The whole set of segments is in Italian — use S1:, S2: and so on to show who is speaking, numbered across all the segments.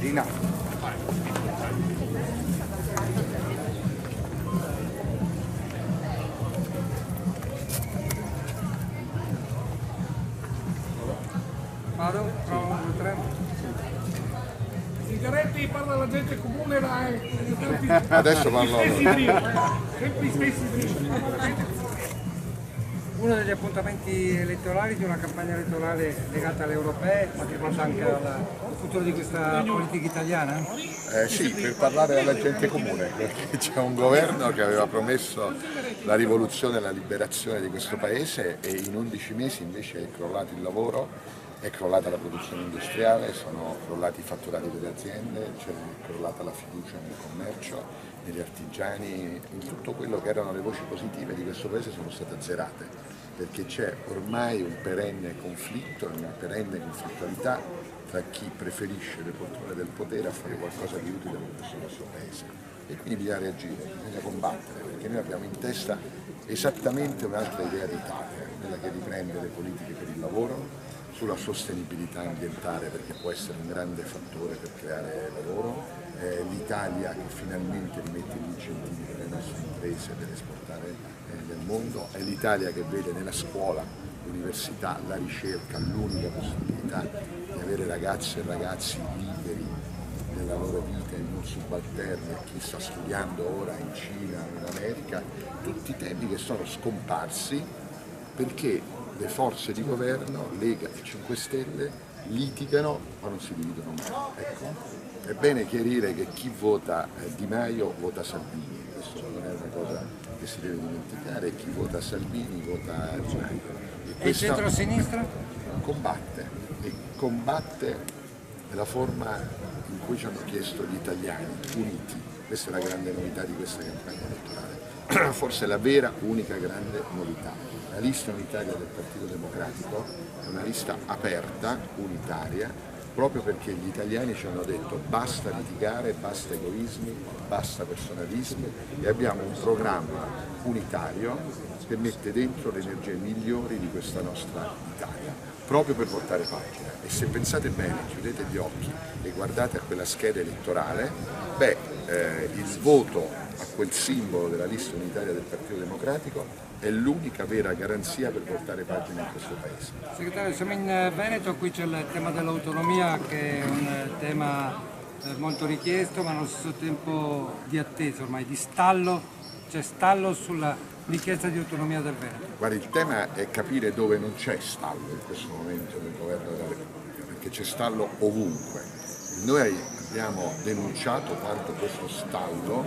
S1: Marina.
S2: Vado? Provo, 1, 2, 3.
S3: Zingaretti parla alla gente comune,
S1: Adesso parlo
S3: sempre gli stessi dritti.
S2: Uno degli appuntamenti elettorali di una campagna elettorale legata alle europee, ma che guarda anche al futuro di questa politica italiana?
S1: Sì, per parlare alla gente comune, perché c'è un governo che aveva promesso la rivoluzione e la liberazione di questo paese e in 11 mesi invece è crollato il lavoro, è crollata la produzione industriale, sono crollati i fatturati delle aziende, c'è crollata la fiducia nel commercio, negli artigiani, in tutto quello che erano le voci positive di questo paese sono state azzerate, perché c'è ormai un perenne conflitto, una perenne conflittualità tra chi preferisce le poltrone del potere a fare qualcosa di utile per questo nostro paese. E quindi bisogna reagire, bisogna combattere, perché noi abbiamo in testa esattamente un'altra idea d'Italia, quella che riprende le politiche per il lavoro, sulla sostenibilità ambientale perché può essere un grande fattore per creare lavoro, l'Italia che finalmente rimette gli incentivi per le nostre imprese per esportare nel mondo, è l'Italia che vede nella scuola, l'università, la ricerca l'unica possibilità di avere ragazze e ragazzi liberi nella loro vita e non subalterni a chi sta studiando ora in Cina o in America, tutti temi che sono scomparsi perché le forze di governo, Lega e 5 Stelle, litigano ma non si dividono mai. Ecco. È bene chiarire che chi vota Di Maio vota Salvini, questo non è una cosa che si deve dimenticare, chi vota Salvini vota Di Maio.
S2: E il centro-sinistra?
S1: Combatte nella forma in cui ci hanno chiesto gli italiani, uniti. Questa è la grande novità di questa campagna elettorale, forse la vera, unica grande novità. La lista unitaria del Partito Democratico è una lista aperta, unitaria, proprio perché gli italiani ci hanno detto basta litigare, basta egoismi, basta personalismi e abbiamo un programma unitario che mette dentro le energie migliori di questa nostra Italia, proprio per portare pagina. E se pensate bene, chiudete gli occhi e guardate a quella scheda elettorale, il voto a quel simbolo della lista unitaria del Partito Democratico è l'unica vera garanzia per portare pagina in questo Paese.
S2: Segretario, siamo in Veneto, qui c'è il tema dell'autonomia che è un tema molto richiesto ma allo stesso tempo di attesa ormai, di stallo, c'è stallo sulla richiesta di autonomia del Veneto.
S1: Guarda, il tema è capire dove non c'è stallo in questo momento nel governo della Repubblica, perché c'è stallo ovunque. Noi abbiamo denunciato quanto questo stallo,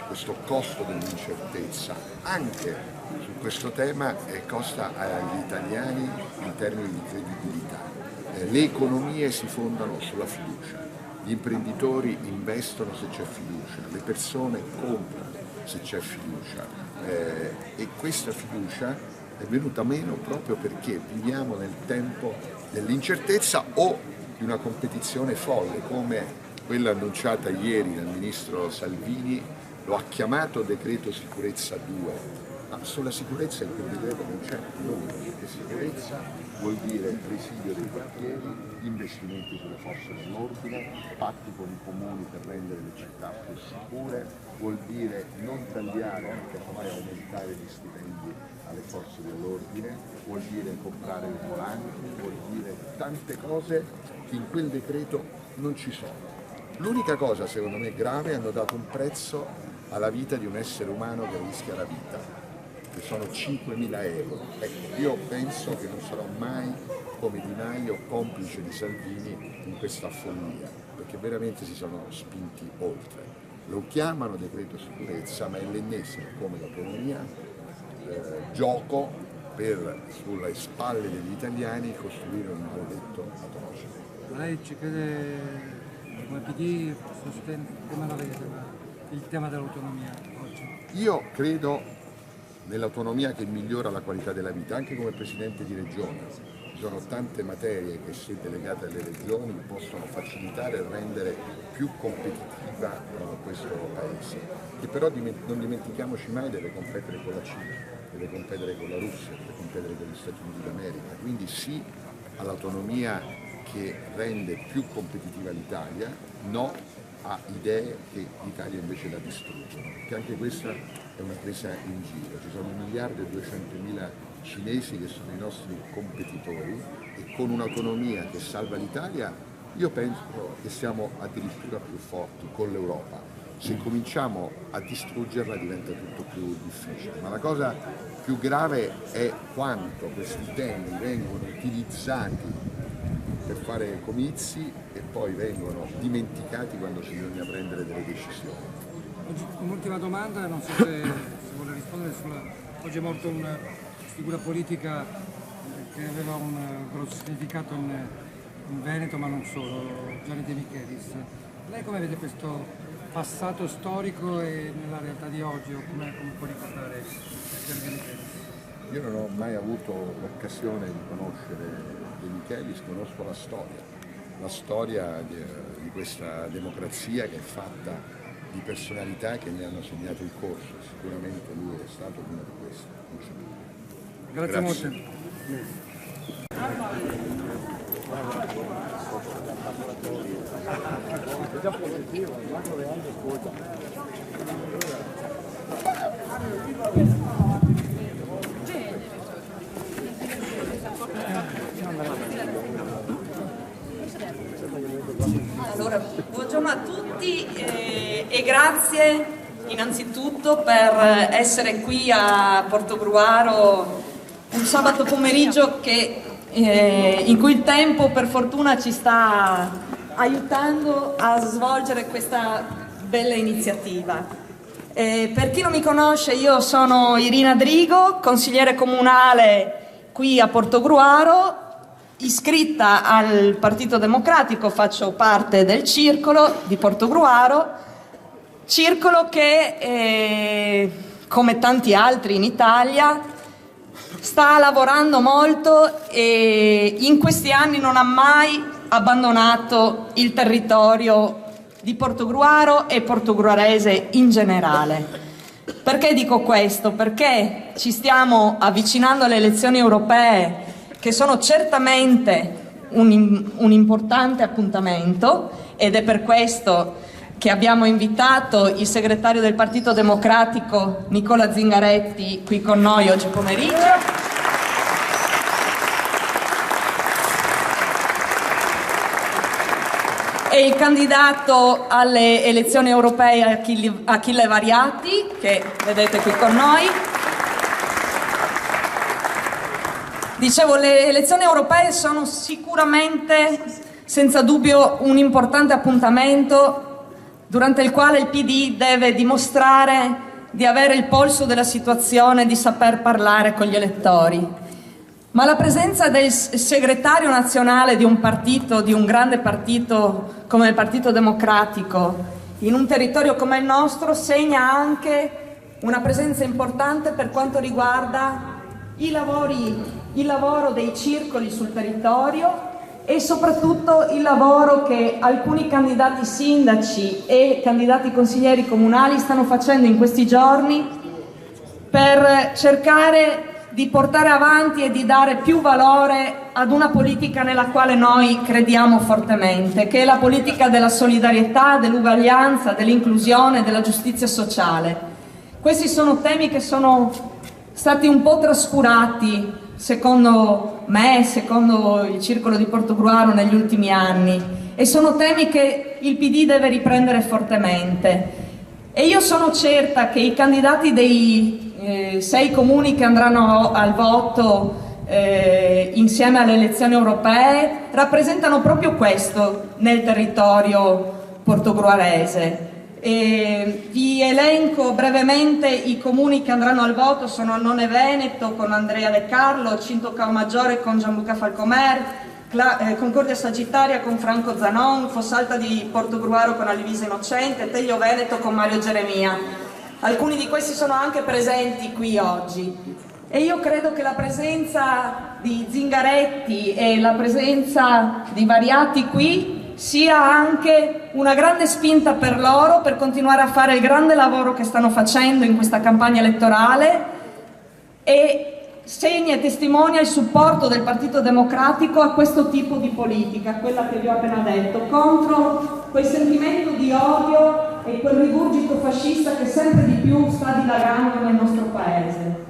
S1: questo costo dell'incertezza, anche su questo tema costa agli italiani in termini di credibilità. Le economie si fondano sulla fiducia, gli imprenditori investono se c'è fiducia, le persone comprano se c'è fiducia e questa fiducia è venuta meno proprio perché viviamo nel tempo dell'incertezza o di una competizione folle come quella annunciata ieri dal ministro Salvini, lo ha chiamato decreto sicurezza 2. Ma sulla sicurezza in quel decreto non c'è nulla, perché sicurezza vuol dire presidio dei quartieri, investimenti sulle forze dell'ordine, patti con i comuni per rendere le città più sicure, vuol dire non tagliare, anche ormai aumentare gli stipendi alle forze dell'ordine, vuol dire comprare i volanti, vuol dire tante cose che in quel decreto non ci sono. L'unica cosa secondo me grave, hanno dato un prezzo alla vita di un essere umano che rischia la vita, che sono 5.000 euro. Ecco, io penso che non sarò mai come Di Maio complice di Salvini in questa follia, perché veramente si sono spinti oltre. Lo chiamano decreto sicurezza, ma è l'ennesimo, come l'autonomia, gioco per sulle spalle degli italiani costruire un maledetto atroce.
S2: Lei ci crede come PD, come la vede il tema dell'autonomia oggi?
S1: Io credo nell'autonomia che migliora la qualità della vita, anche come Presidente di Regione. Ci sono tante materie che se delegate alle regioni possono facilitare e rendere più competitiva questo Paese, che però non dimentichiamoci mai deve competere con la Cina, deve competere con la Russia, deve competere con gli Stati Uniti d'America, quindi sì all'autonomia che rende più competitiva l'Italia, no a idee che l'Italia invece la distruggono, perché anche questa è una presa in giro. Ci sono 1.200.000 cinesi che sono i nostri competitori e con un'autonomia che salva l'Italia io penso che siamo addirittura più forti con l'Europa. Se cominciamo a distruggerla diventa tutto più difficile, ma la cosa più grave è quanto questi temi vengono utilizzati per fare comizi e poi vengono dimenticati quando bisogna prendere delle decisioni.
S2: Un'ultima domanda, non so se vuole rispondere oggi è morto una figura politica che aveva un grosso significato in Veneto, ma non solo, Gianni De Michelis. Lei come vede questo passato storico e nella realtà di oggi, o come può ricordare Gianni De Michelis?
S1: Io non ho mai avuto l'occasione di conoscere De Michelis, conosco la storia di questa democrazia che è fatta di personalità che mi hanno segnato il corso, sicuramente lui è stato una di queste.
S2: Grazie molto.
S4: Allora, buongiorno a tutti e grazie innanzitutto per essere qui a Portogruaro un sabato pomeriggio in cui il tempo per fortuna ci sta aiutando a svolgere questa bella iniziativa. Per chi non mi conosce, io sono Irina Drigo, consigliere comunale qui a Portogruaro, iscritta al Partito Democratico, faccio parte del circolo di Portogruaro, circolo che come tanti altri in Italia sta lavorando molto e in questi anni non ha mai abbandonato il territorio di Portogruaro e portogruarese in generale. Perché dico questo? Perché ci stiamo avvicinando alle elezioni europee, che sono certamente un importante appuntamento, ed è per questo che abbiamo invitato il segretario del Partito Democratico Nicola Zingaretti qui con noi oggi pomeriggio. E il candidato alle elezioni europee Achille Variati, che vedete qui con noi. Dicevo, le elezioni europee sono sicuramente, senza dubbio, un importante appuntamento durante il quale il PD deve dimostrare di avere il polso della situazione, di saper parlare con gli elettori. Ma la presenza del segretario nazionale di un partito, di un grande partito come il Partito Democratico, in un territorio come il nostro, segna anche una presenza importante per quanto riguarda il lavoro dei circoli sul territorio e soprattutto il lavoro che alcuni candidati sindaci e candidati consiglieri comunali stanno facendo in questi giorni per cercare di portare avanti e di dare più valore ad una politica nella quale noi crediamo fortemente, che è la politica della solidarietà, dell'uguaglianza, dell'inclusione, della giustizia sociale. Questi sono temi che sono stati un po' trascurati, secondo me, secondo il Circolo di Portogruaro, negli ultimi anni, e sono temi che il PD deve riprendere fortemente. E io sono certa che i candidati dei 6 comuni che andranno al voto insieme alle elezioni europee rappresentano proprio questo nel territorio portogruarese. Vi elenco brevemente i comuni che andranno al voto: sono Annone Veneto con Andrea De Carlo, Cinto Caomaggiore con Gianluca Falcomer, Concordia Sagittaria con Franco Zanon, Fossalta di Portogruaro con Alvise Innocente, Teglio Veneto con Mario Geremia. Alcuni di questi sono anche presenti qui oggi e io credo che la presenza di Zingaretti e la presenza di Variati qui sia anche una grande spinta per loro per continuare a fare il grande lavoro che stanno facendo in questa campagna elettorale e segna e testimonia il supporto del Partito Democratico a questo tipo di politica, quella che vi ho appena detto, contro quel sentimento di odio e quel rigurgito fascista che sempre di più sta dilagando nel nostro paese.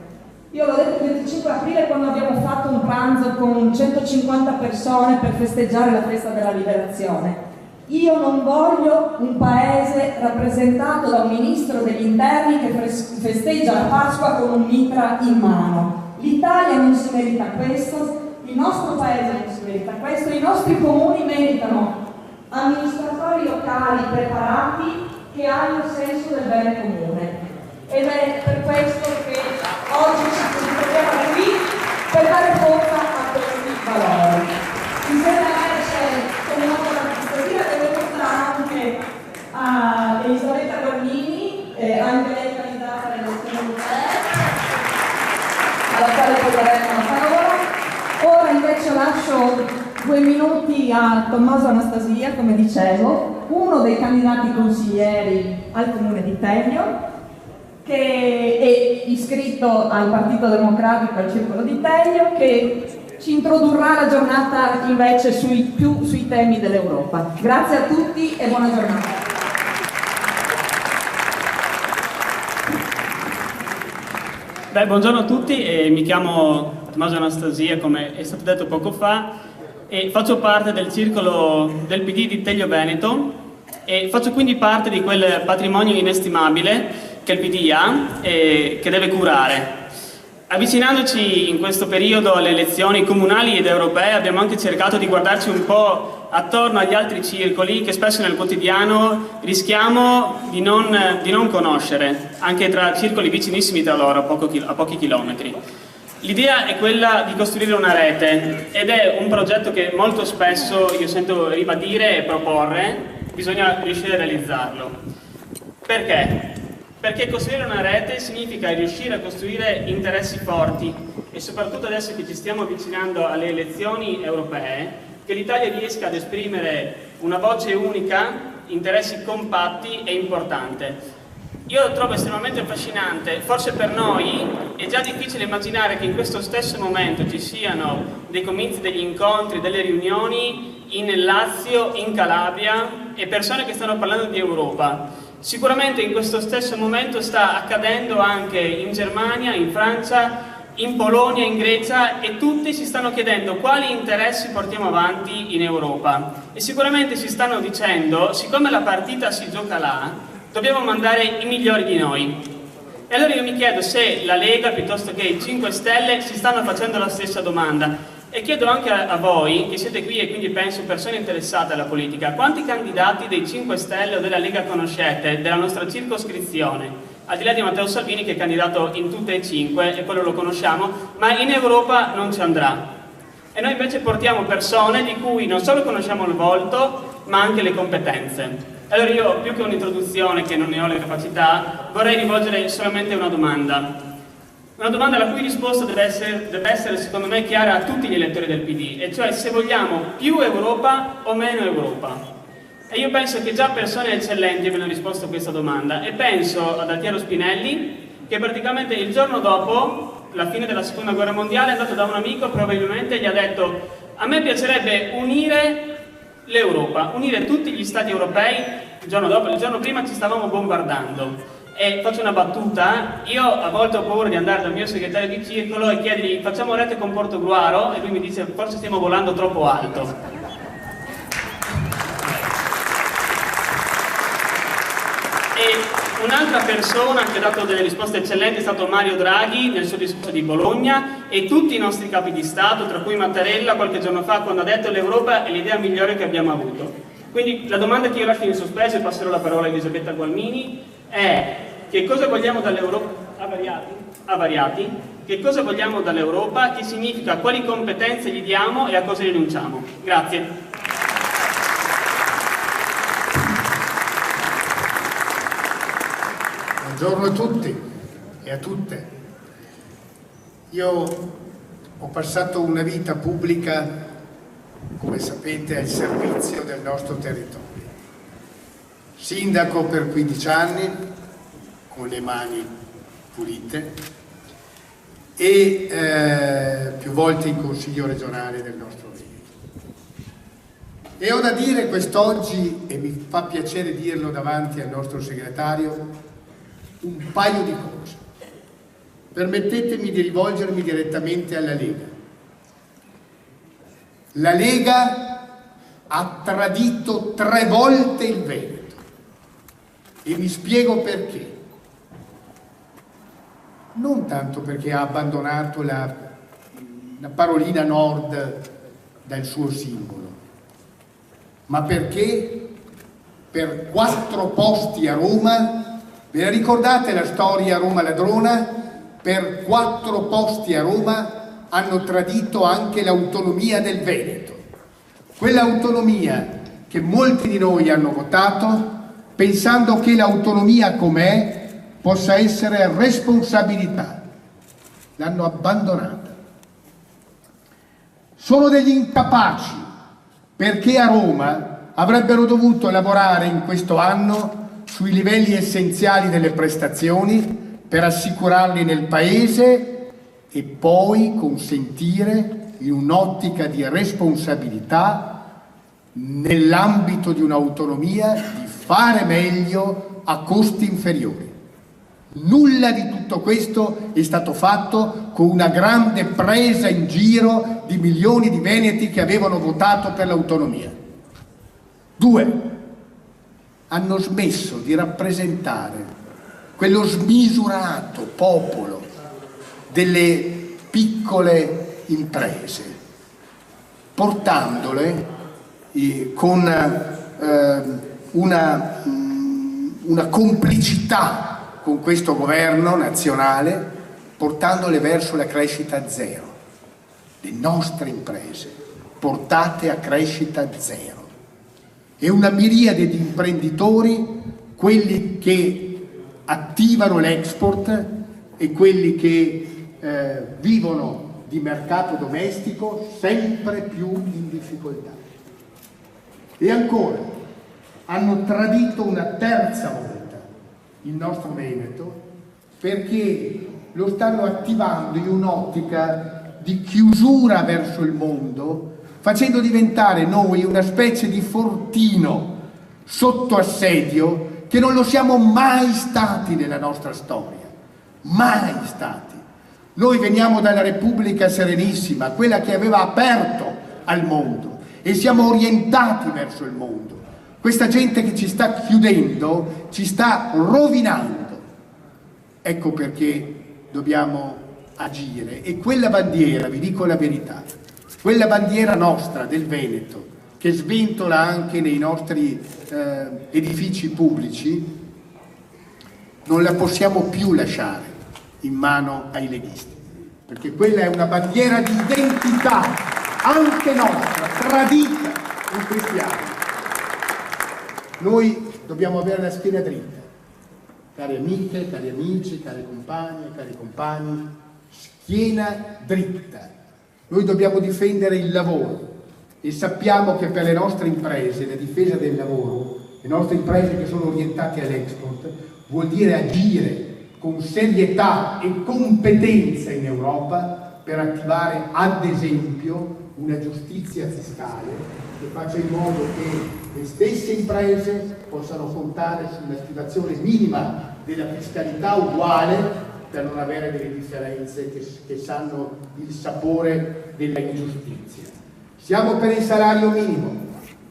S4: Io l'ho detto il 25 aprile quando abbiamo fatto un pranzo con 150 persone per festeggiare la festa della liberazione. Io non voglio un paese rappresentato da un ministro degli interni che festeggia la Pasqua con un mitra in mano. L'Italia non si merita questo, il nostro paese non si merita questo, i nostri comuni meritano amministratori locali preparati che hanno senso del bene comune. Ed è per questo che oggi ci troviamo qui per dare forza a questi valori. Insieme a me c'è il nostro rappresentativo e devo portare anche a Elisabetta Guarnini, anche lei candidata alle elezioni europee, alla quale poi daremo la parola. Ora invece lascio 2 minuti a Tommaso Anastasia, come dicevo, uno dei candidati consiglieri al comune di Teglio, che è iscritto al Partito Democratico al Circolo di Teglio, che ci introdurrà la giornata invece più sui temi dell'Europa. Grazie a tutti e buona giornata.
S5: Buongiorno a tutti, mi chiamo Tommaso Anastasia, come è stato detto poco fa, e faccio parte del circolo del PD di Teglio Veneto e faccio quindi parte di quel patrimonio inestimabile che il PD ha e che deve curare. Avvicinandoci in questo periodo alle elezioni comunali ed europee abbiamo anche cercato di guardarci un po' attorno agli altri circoli che spesso nel quotidiano rischiamo di non conoscere, anche tra circoli vicinissimi tra loro, a pochi chilometri. L'idea è quella di costruire una rete ed è un progetto che molto spesso io sento ribadire e proporre, bisogna riuscire a realizzarlo. Perché? Perché costruire una rete significa riuscire a costruire interessi forti e soprattutto adesso che ci stiamo avvicinando alle elezioni europee, che l'Italia riesca ad esprimere una voce unica, interessi compatti e importante. Io lo trovo estremamente affascinante, forse per noi è già difficile immaginare che in questo stesso momento ci siano dei comizi, degli incontri, delle riunioni in Lazio, in Calabria e persone che stanno parlando di Europa. Sicuramente in questo stesso momento sta accadendo anche in Germania, in Francia, in Polonia, in Grecia e tutti si stanno chiedendo quali interessi portiamo avanti in Europa e sicuramente si stanno dicendo, siccome la partita si gioca là, dobbiamo mandare i migliori di noi. E allora io mi chiedo se la Lega piuttosto che i 5 Stelle si stanno facendo la stessa domanda. E chiedo anche a voi, che siete qui e quindi penso persone interessate alla politica, quanti candidati dei 5 Stelle o della Lega conoscete, della nostra circoscrizione? Al di là di Matteo Salvini che è candidato in tutte e 5 e quello lo conosciamo, ma in Europa non ci andrà. E noi invece portiamo persone di cui non solo conosciamo il volto, ma anche le competenze. Allora io, più che un'introduzione, che non ne ho le capacità, vorrei rivolgere solamente una domanda. Una domanda la cui risposta deve essere secondo me chiara a tutti gli elettori del PD, e cioè se vogliamo più Europa o meno Europa. E io penso che già persone eccellenti abbiano risposto a questa domanda e penso ad Altiero Spinelli che praticamente il giorno dopo la fine della seconda guerra mondiale è andato da un amico, probabilmente gli ha detto: a me piacerebbe unire l'Europa, unire tutti gli stati europei. Il giorno prima ci stavamo bombardando. E faccio una battuta, io a volte ho paura di andare dal mio segretario di circolo e chiedergli: facciamo rete con Portogruaro? E lui mi dice: forse stiamo volando troppo alto. E un'altra persona che ha dato delle risposte eccellenti è stato Mario Draghi nel suo discorso di Bologna, e tutti i nostri capi di Stato, tra cui Mattarella qualche giorno fa, quando ha detto l'Europa è l'idea migliore che abbiamo avuto. Quindi la domanda che io lascio in sospeso, e passerò la parola a Elisabetta Gualmini, è: che cosa vogliamo dall'Europa? Avariati. Che cosa vogliamo dall'Europa? Che significa? Quali competenze gli diamo e a cosa rinunciamo? Grazie.
S6: Buongiorno a tutti e a tutte. Io ho passato una vita pubblica, come sapete, al servizio del nostro territorio. Sindaco per 15 anni, con le mani pulite, e più volte in Consiglio regionale del nostro Veneto. E ho da dire quest'oggi, e mi fa piacere dirlo davanti al nostro segretario, un paio di cose. Permettetemi di rivolgermi direttamente alla Lega. La Lega ha tradito 3 volte il Veneto e mi spiego perché. Non tanto perché ha abbandonato la parolina nord dal suo simbolo, ma perché per 4 posti a Roma, ve la ricordate la storia Roma-Ladrona? Per 4 posti a Roma hanno tradito anche l'autonomia del Veneto. Quell'autonomia che molti di noi hanno votato pensando che l'autonomia com'è possa essere responsabilità. L'hanno abbandonata. Sono degli incapaci perché a Roma avrebbero dovuto lavorare in questo anno sui livelli essenziali delle prestazioni per assicurarli nel Paese e poi consentire in un'ottica di responsabilità nell'ambito di un'autonomia di fare meglio a costi inferiori. Nulla di tutto questo è stato fatto con una grande presa in giro di milioni di veneti che avevano votato per l'autonomia. 2. Hanno smesso di rappresentare quello smisurato popolo delle piccole imprese, portandole con una complicità con questo governo nazionale, portandole verso la crescita zero. Le nostre imprese portate a crescita zero. E una miriade di imprenditori, quelli che attivano l'export e quelli che vivono di mercato domestico, sempre più in difficoltà. E ancora, hanno tradito una terza volta il nostro Veneto perché lo stanno attivando in un'ottica di chiusura verso il mondo, facendo diventare noi una specie di fortino sotto assedio che non lo siamo mai stati nella nostra storia, mai stati. Noi veniamo dalla Repubblica Serenissima, quella che aveva aperto al mondo, e siamo orientati verso il mondo. Questa gente che ci sta chiudendo, ci sta rovinando. Ecco perché dobbiamo agire. E quella bandiera, vi dico la verità, quella bandiera nostra del Veneto, che sventola anche nei nostri edifici pubblici, non la possiamo più lasciare in mano ai leghisti, perché quella è una bandiera di identità, anche nostra, tradita in questi anni. Noi dobbiamo avere la schiena dritta, cari amiche, cari amici, cari compagne, cari compagni, schiena dritta. Noi dobbiamo difendere il lavoro e sappiamo che per le nostre imprese la difesa del lavoro, le nostre imprese che sono orientate all'export, vuol dire agire con serietà e competenza in Europa per attivare ad esempio una giustizia fiscale che faccia in modo che le stesse imprese possano contare sull'attivazione minima della fiscalità uguale per non avere delle differenze che sanno il sapore della ingiustizia. Siamo per il salario minimo,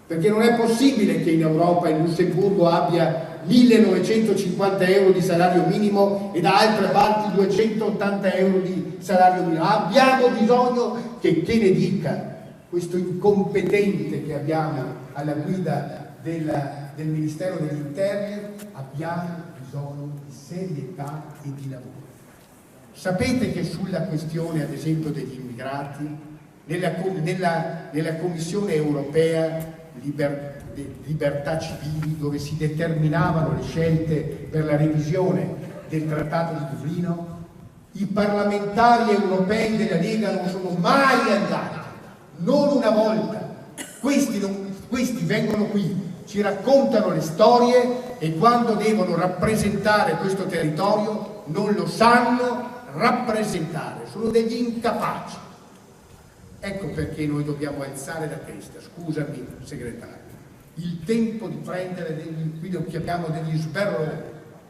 S6: perché non è possibile che in Europa il Lussemburgo abbia 1950 euro di salario minimo e da altre parti 280 euro di salario minimo. Abbiamo bisogno che ne dica questo incompetente che abbiamo alla guida del Ministero degli Interni, abbiamo bisogno di serietà e di lavoro. Sapete che sulla questione, ad esempio, degli immigrati, nella Commissione europea Libertà Civili, dove si determinavano le scelte per la revisione del Trattato di Dublino, i parlamentari europei della Lega non sono mai andati, non una volta. Questi vengono qui, ci raccontano le storie e quando devono rappresentare questo territorio non lo sanno rappresentare, sono degli incapaci. Ecco perché noi dobbiamo alzare la testa, scusami segretario, il tempo di prendere qui lo chiamiamo degli sberloni,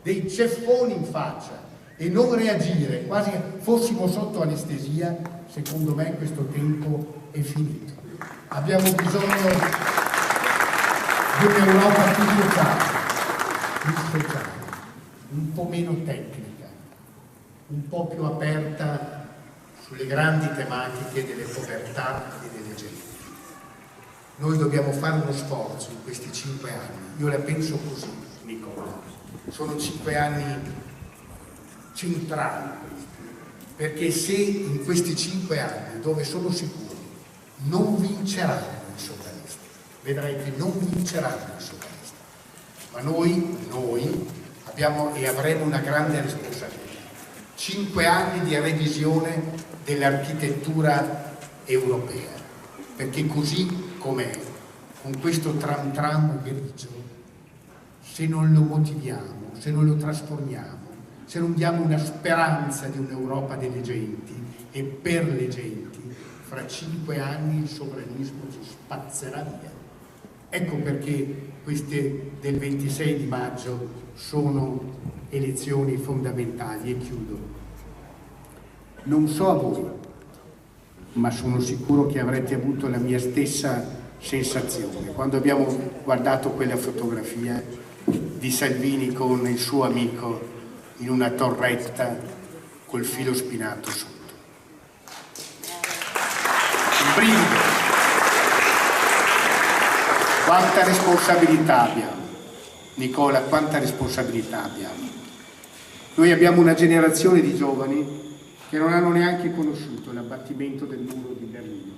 S6: dei ceffoni in faccia e non reagire, quasi fossimo sotto anestesia, secondo me questo tempo è finito. Abbiamo bisogno di un'Europa più sociale, un po' meno tecnica, un po' più aperta sulle grandi tematiche delle povertà e delle gente. Noi dobbiamo fare uno sforzo in questi 5 anni, io la penso così, Nicola, sono 5 anni centrali, perché se in questi 5 anni, dove sono sicuro, non vinceranno i sovranisti, vedrai che non vinceranno i sovranisti, ma noi abbiamo e avremo una grande responsabilità. 5 anni di revisione dell'architettura europea, perché così com'è, con questo tram tram grigio, se non lo motiviamo, se non lo trasformiamo, se non diamo una speranza di un'Europa delle genti e per le genti, fra 5 anni il sovranismo ci spazzerà via. Ecco perché queste del 26 di maggio sono elezioni fondamentali. E chiudo. Non so a voi, ma sono sicuro che avrete avuto la mia stessa sensazione quando abbiamo guardato quella fotografia di Salvini con il suo amico in una torretta col filo spinato sotto. Un brivido. Quanta responsabilità abbiamo, Nicola, quanta responsabilità abbiamo. Noi abbiamo una generazione di giovani che non hanno neanche conosciuto l'abbattimento del muro di Berlino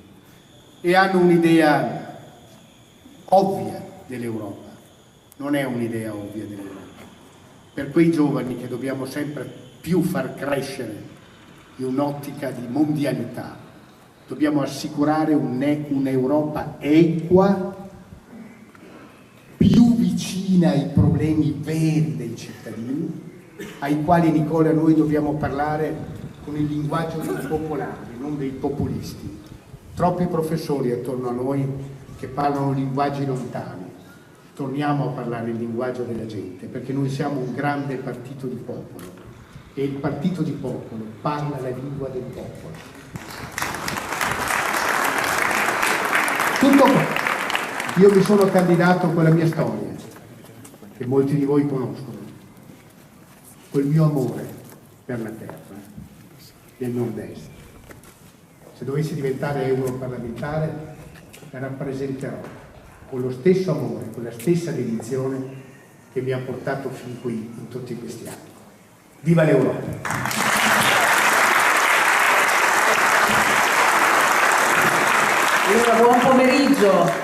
S6: e hanno un'idea ovvia dell'Europa. Non è un'idea ovvia dell'Europa. Per quei giovani che dobbiamo sempre più far crescere in un'ottica di mondialità, dobbiamo assicurare un'Europa equa, più vicina ai problemi veri dei cittadini, ai quali, Nicola, noi dobbiamo parlare con il linguaggio dei popolari, non dei populisti. Troppi professori attorno a noi che parlano linguaggi lontani. Torniamo a parlare il linguaggio della gente, perché noi siamo un grande partito di popolo e il partito di popolo parla la lingua del popolo. Tutto qua. Io mi sono candidato con la mia storia, che molti di voi conoscono, col mio amore per la terra del nord-est. Se dovessi diventare europarlamentare, la rappresenterò con lo stesso amore, con la stessa dedizione che mi ha portato fin qui in tutti questi anni. Viva l'Europa!
S7: Allora, buon pomeriggio.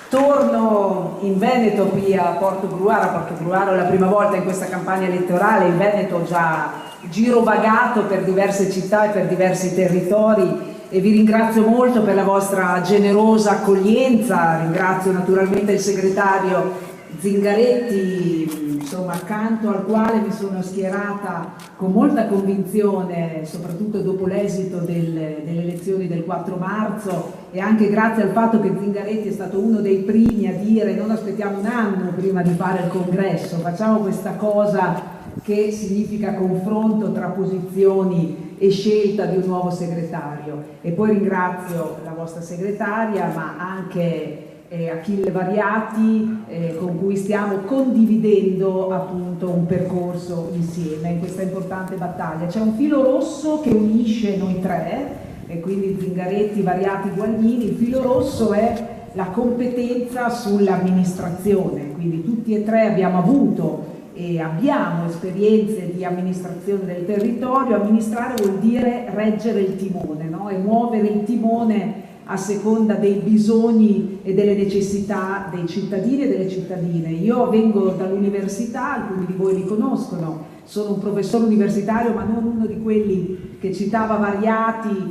S7: Torno in Veneto, qui a Portogruaro. A Portogruaro è la prima volta in questa campagna elettorale. In Veneto ho già girovagato per diverse città e per diversi territori e vi ringrazio molto per la vostra generosa accoglienza. Ringrazio naturalmente il segretario Zingaretti, insomma, accanto al quale mi sono schierata con molta convinzione, soprattutto dopo l'esito delle elezioni del 4 marzo e anche grazie al fatto che Zingaretti è stato uno dei primi a dire non aspettiamo un anno prima di fare il congresso, facciamo questa cosa che significa confronto tra posizioni e scelta di un nuovo segretario. E poi ringrazio la vostra segretaria, ma anche Achille Variati, con cui stiamo condividendo appunto un percorso insieme in questa importante battaglia. C'è un filo rosso che unisce noi tre, e quindi Zingaretti, Variati, Gualmini. Il filo rosso è la competenza sull'amministrazione, quindi tutti e tre abbiamo avuto e abbiamo esperienze di amministrazione del territorio. Amministrare vuol dire reggere il timone, no? E muovere il timone a seconda dei bisogni e delle necessità dei cittadini e delle cittadine. Io vengo dall'università, alcuni di voi mi conoscono, sono un professore universitario, ma non uno di quelli che citava Variati,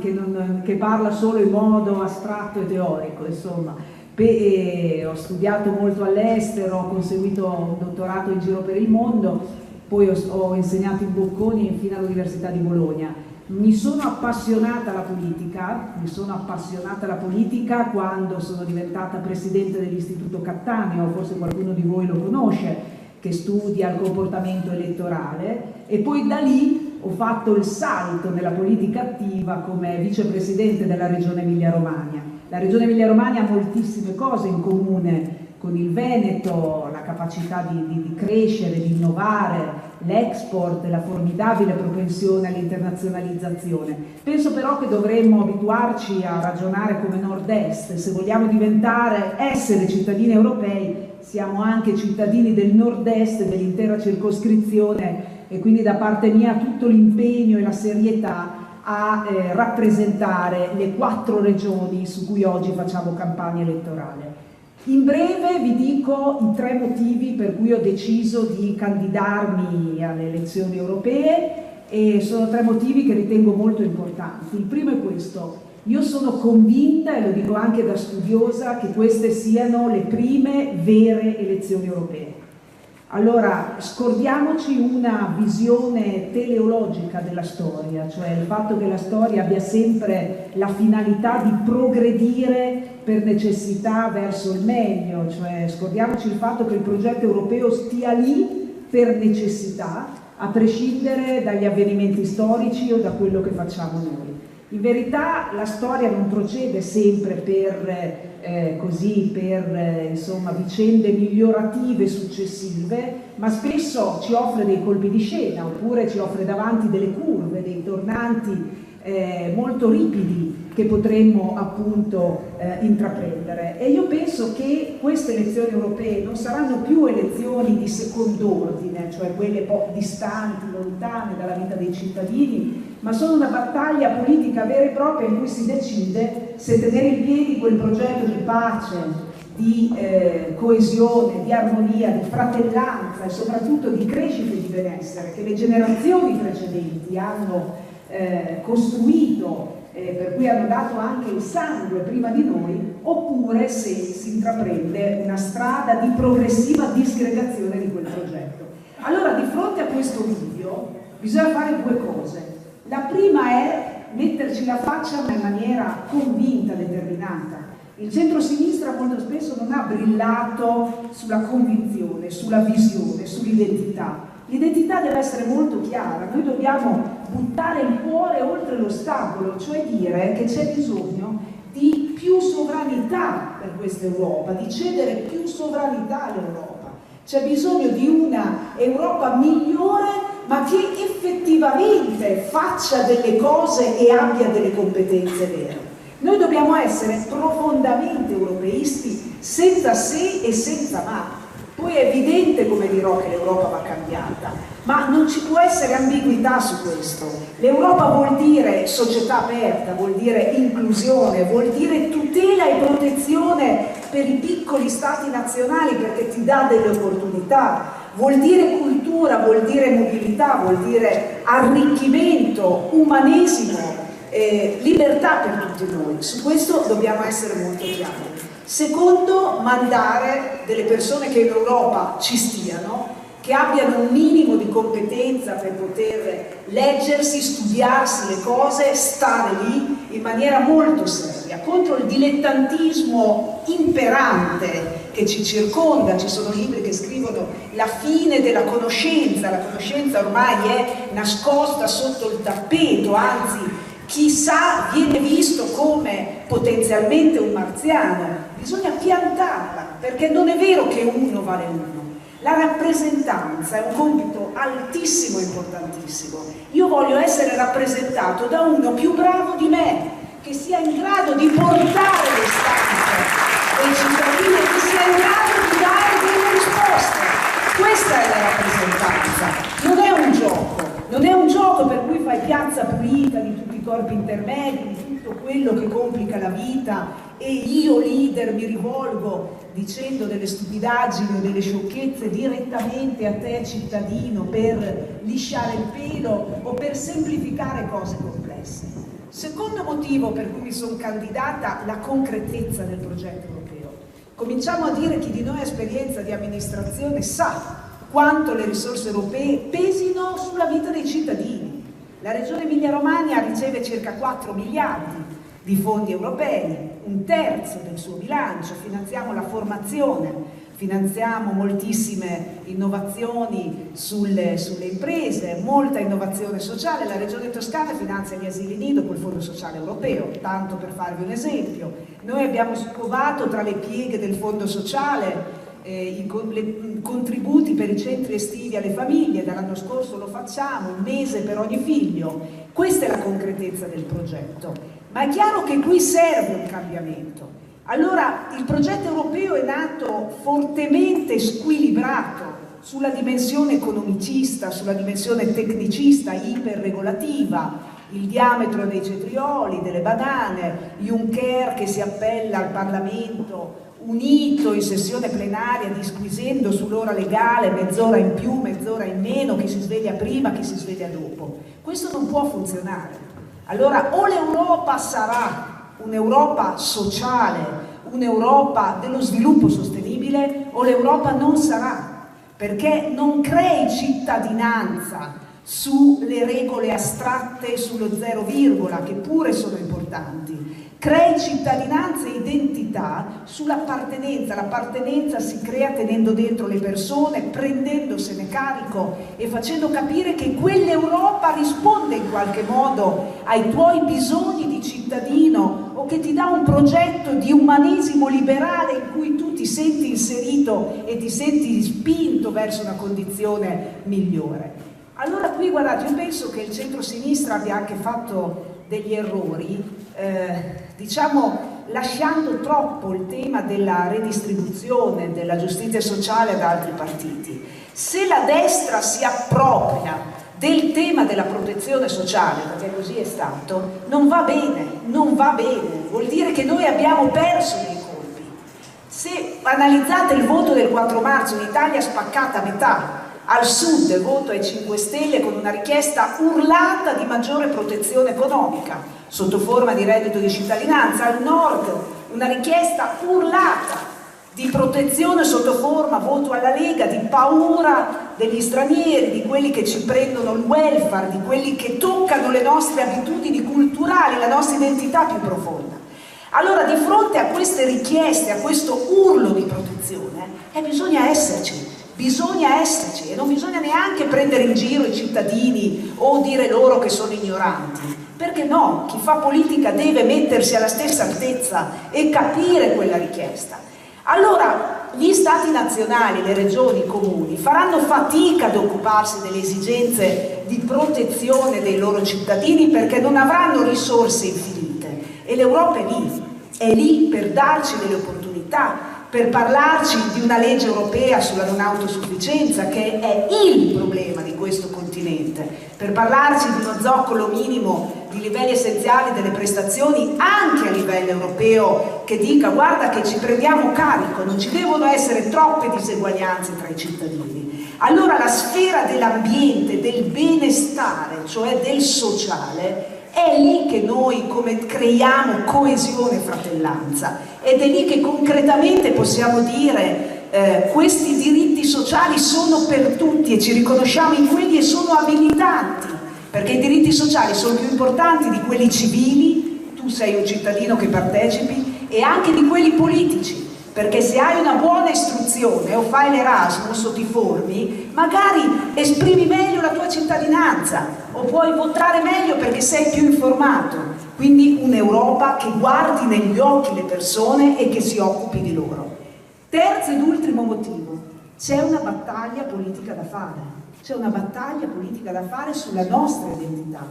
S7: che parla solo in modo astratto e teorico, insomma. Ho studiato molto all'estero, ho conseguito un dottorato in giro per il mondo, poi ho insegnato in Bocconi e infine all'Università di Bologna. Mi sono appassionata alla politica quando sono diventata presidente dell'Istituto Cattaneo, forse qualcuno di voi lo conosce, che studia il comportamento elettorale, e poi da lì ho fatto il salto nella politica attiva come vicepresidente della Regione Emilia-Romagna. La Regione Emilia-Romagna ha moltissime cose in comune con il Veneto, la capacità di crescere, di innovare, l'export, la formidabile propensione all'internazionalizzazione. Penso però che dovremmo abituarci a ragionare come nord-est. Se vogliamo essere cittadini europei, siamo anche cittadini del nord-est, dell'intera circoscrizione, e quindi da parte mia tutto l'impegno e la serietà a rappresentare le 4 regioni su cui oggi facciamo campagna elettorale. In breve vi dico i 3 motivi per cui ho deciso di candidarmi alle elezioni europee, e sono 3 motivi che ritengo molto importanti. Il primo è questo: io sono convinta, e lo dico anche da studiosa, che queste siano le prime vere elezioni europee. Allora, scordiamoci una visione teleologica della storia, cioè il fatto che la storia abbia sempre la finalità di progredire per necessità verso il meglio, cioè scordiamoci il fatto che il progetto europeo stia lì per necessità, a prescindere dagli avvenimenti storici o da quello che facciamo noi. In verità la storia non procede sempre per vicende migliorative successive, ma spesso ci offre dei colpi di scena, oppure ci offre davanti delle curve, dei tornanti molto ripidi che potremmo appunto intraprendere. E io penso che queste elezioni europee non saranno più elezioni di second'ordine, cioè quelle un po' distanti, lontane dalla vita dei cittadini, ma sono una battaglia politica vera e propria in cui si decide se tenere in piedi quel progetto di pace, di coesione, di armonia, di fratellanza e soprattutto di crescita e di benessere che le generazioni precedenti hanno costruito, per cui hanno dato anche il sangue prima di noi, oppure se si intraprende una strada di progressiva disgregazione di quel progetto. Allora, di fronte a questo video bisogna fare 2 cose. La prima è metterci la faccia in maniera convinta, determinata. Il centro-sinistra molto spesso non ha brillato sulla convinzione, sulla visione, sull'identità. L'identità deve essere molto chiara, noi dobbiamo buttare il cuore oltre l'ostacolo, cioè dire che c'è bisogno di più sovranità per questa Europa, di cedere più sovranità all'Europa. C'è bisogno di una Europa migliore, ma che effettivamente faccia delle cose e abbia delle competenze vere. Noi dobbiamo essere profondamente europeisti, senza se e senza ma. Poi è evidente, come dirò, che l'Europa va cambiata, ma non ci può essere ambiguità su questo. L'Europa vuol dire società aperta, vuol dire inclusione, vuol dire tutela e protezione per i piccoli stati nazionali, perché ti dà delle opportunità, vuol dire cultura, vuol dire mobilità, vuol dire arricchimento, umanesimo, libertà per tutti noi. Su questo dobbiamo essere molto chiari. Secondo, mandare delle persone che in Europa ci stiano, che abbiano un minimo di competenza per poter leggersi, studiarsi le cose, stare lì in maniera molto seria, contro il dilettantismo imperante che ci circonda. Ci sono libri che scrivono la fine della conoscenza, la conoscenza ormai è nascosta sotto il tappeto, anzi chissà viene visto come potenzialmente un marziano. Bisogna piantarla, perché non è vero che uno vale uno. La rappresentanza è un compito altissimo e importantissimo. Io voglio essere rappresentato da uno più bravo di me, che sia in grado di portare le istanze dei cittadini e che sia in grado di dare delle risposte. Questa è la rappresentanza, non è un gioco. Non è un gioco per cui fai piazza pulita di tutti i corpi intermedi, di tutto quello che complica la vita, e io leader mi rivolgo dicendo delle stupidaggini o delle sciocchezze direttamente a te cittadino per lisciare il pelo o per semplificare cose complesse. Secondo motivo per cui mi sono candidata, la concretezza del progetto europeo. Cominciamo a dire, chi di noi ha esperienza di amministrazione sa quanto le risorse europee pesino sulla vita dei cittadini. La Regione Emilia-Romagna riceve circa 4 miliardi di fondi europei, un terzo del suo bilancio, finanziamo la formazione, finanziamo moltissime innovazioni sulle imprese, molta innovazione sociale. La Regione Toscana finanzia gli asili nido col Fondo Sociale Europeo, tanto per farvi un esempio. Noi abbiamo scovato tra le pieghe del Fondo Sociale i contributi per i centri estivi alle famiglie, dall'anno scorso lo facciamo, 1 mese per ogni figlio. Questa è la concretezza del progetto, ma è chiaro che qui serve un cambiamento. Allora il progetto europeo è nato fortemente squilibrato sulla dimensione economicista, sulla dimensione tecnicista, iperregolativa, il diametro dei cetrioli, delle banane, Juncker che si appella al Parlamento unito in sessione plenaria disquisendo sull'ora legale, mezz'ora in più, mezz'ora in meno, chi si sveglia prima, chi si sveglia dopo. Questo non può funzionare. Allora o l'Europa sarà un'Europa sociale, un'Europa dello sviluppo sostenibile, o l'Europa non sarà, perché non crei cittadinanza sulle regole astratte, sullo zero virgola, che pure sono importanti. Crei cittadinanza e identità sull'appartenenza. L'appartenenza si crea tenendo dentro le persone, prendendosene carico e facendo capire che quell'Europa risponde in qualche modo ai tuoi bisogni di cittadino, o che ti dà un progetto di umanesimo liberale in cui tu ti senti inserito e ti senti spinto verso una condizione migliore. Allora qui guardate, io penso che il centro-sinistra abbia anche fatto degli errori, diciamo lasciando troppo il tema della redistribuzione, della giustizia sociale ad altri partiti. Se la destra si appropria del tema della protezione sociale, perché così è stato, non va bene, vuol dire che noi abbiamo perso dei colpi. Se analizzate il voto del 4 marzo in Italia spaccata a metà, al sud il voto ai 5 Stelle con una richiesta urlata di maggiore protezione economica sotto forma di reddito di cittadinanza, al nord una richiesta urlata di protezione sotto forma, voto alla Lega, di paura degli stranieri, di quelli che ci prendono il welfare, di quelli che toccano le nostre abitudini culturali, la nostra identità più profonda. Allora di fronte a queste richieste, a questo urlo di protezione, bisogna esserci e non bisogna neanche prendere in giro i cittadini o dire loro che sono ignoranti, perché no, chi fa politica deve mettersi alla stessa altezza e capire quella richiesta. Allora gli stati nazionali, le regioni, i comuni faranno fatica ad occuparsi delle esigenze di protezione dei loro cittadini perché non avranno risorse infinite, e l'Europa è lì per darci delle opportunità, per parlarci di una legge europea sulla non autosufficienza, che è il problema di questo continente, per parlarci di uno zoccolo minimo di livelli essenziali delle prestazioni anche a livello europeo, che dica guarda che ci prendiamo carico, non ci devono essere troppe diseguaglianze tra i cittadini. Allora la sfera dell'ambiente, del benestare, cioè del sociale, è lì che noi creiamo coesione e fratellanza, ed è lì che concretamente possiamo dire questi diritti sociali sono per tutti e ci riconosciamo in quelli e sono abilitanti, perché i diritti sociali sono più importanti di quelli civili, tu sei un cittadino che partecipi, e anche di quelli politici, perché se hai una buona istruzione o fai l'Erasmus o ti formi, magari esprimi meglio la tua cittadinanza o puoi votare meglio perché sei più informato. Quindi un'Europa che guardi negli occhi le persone e che si occupi di loro. Terzo ed ultimo motivo, c'è una battaglia politica da fare. C'è una battaglia politica da fare sulla nostra identità.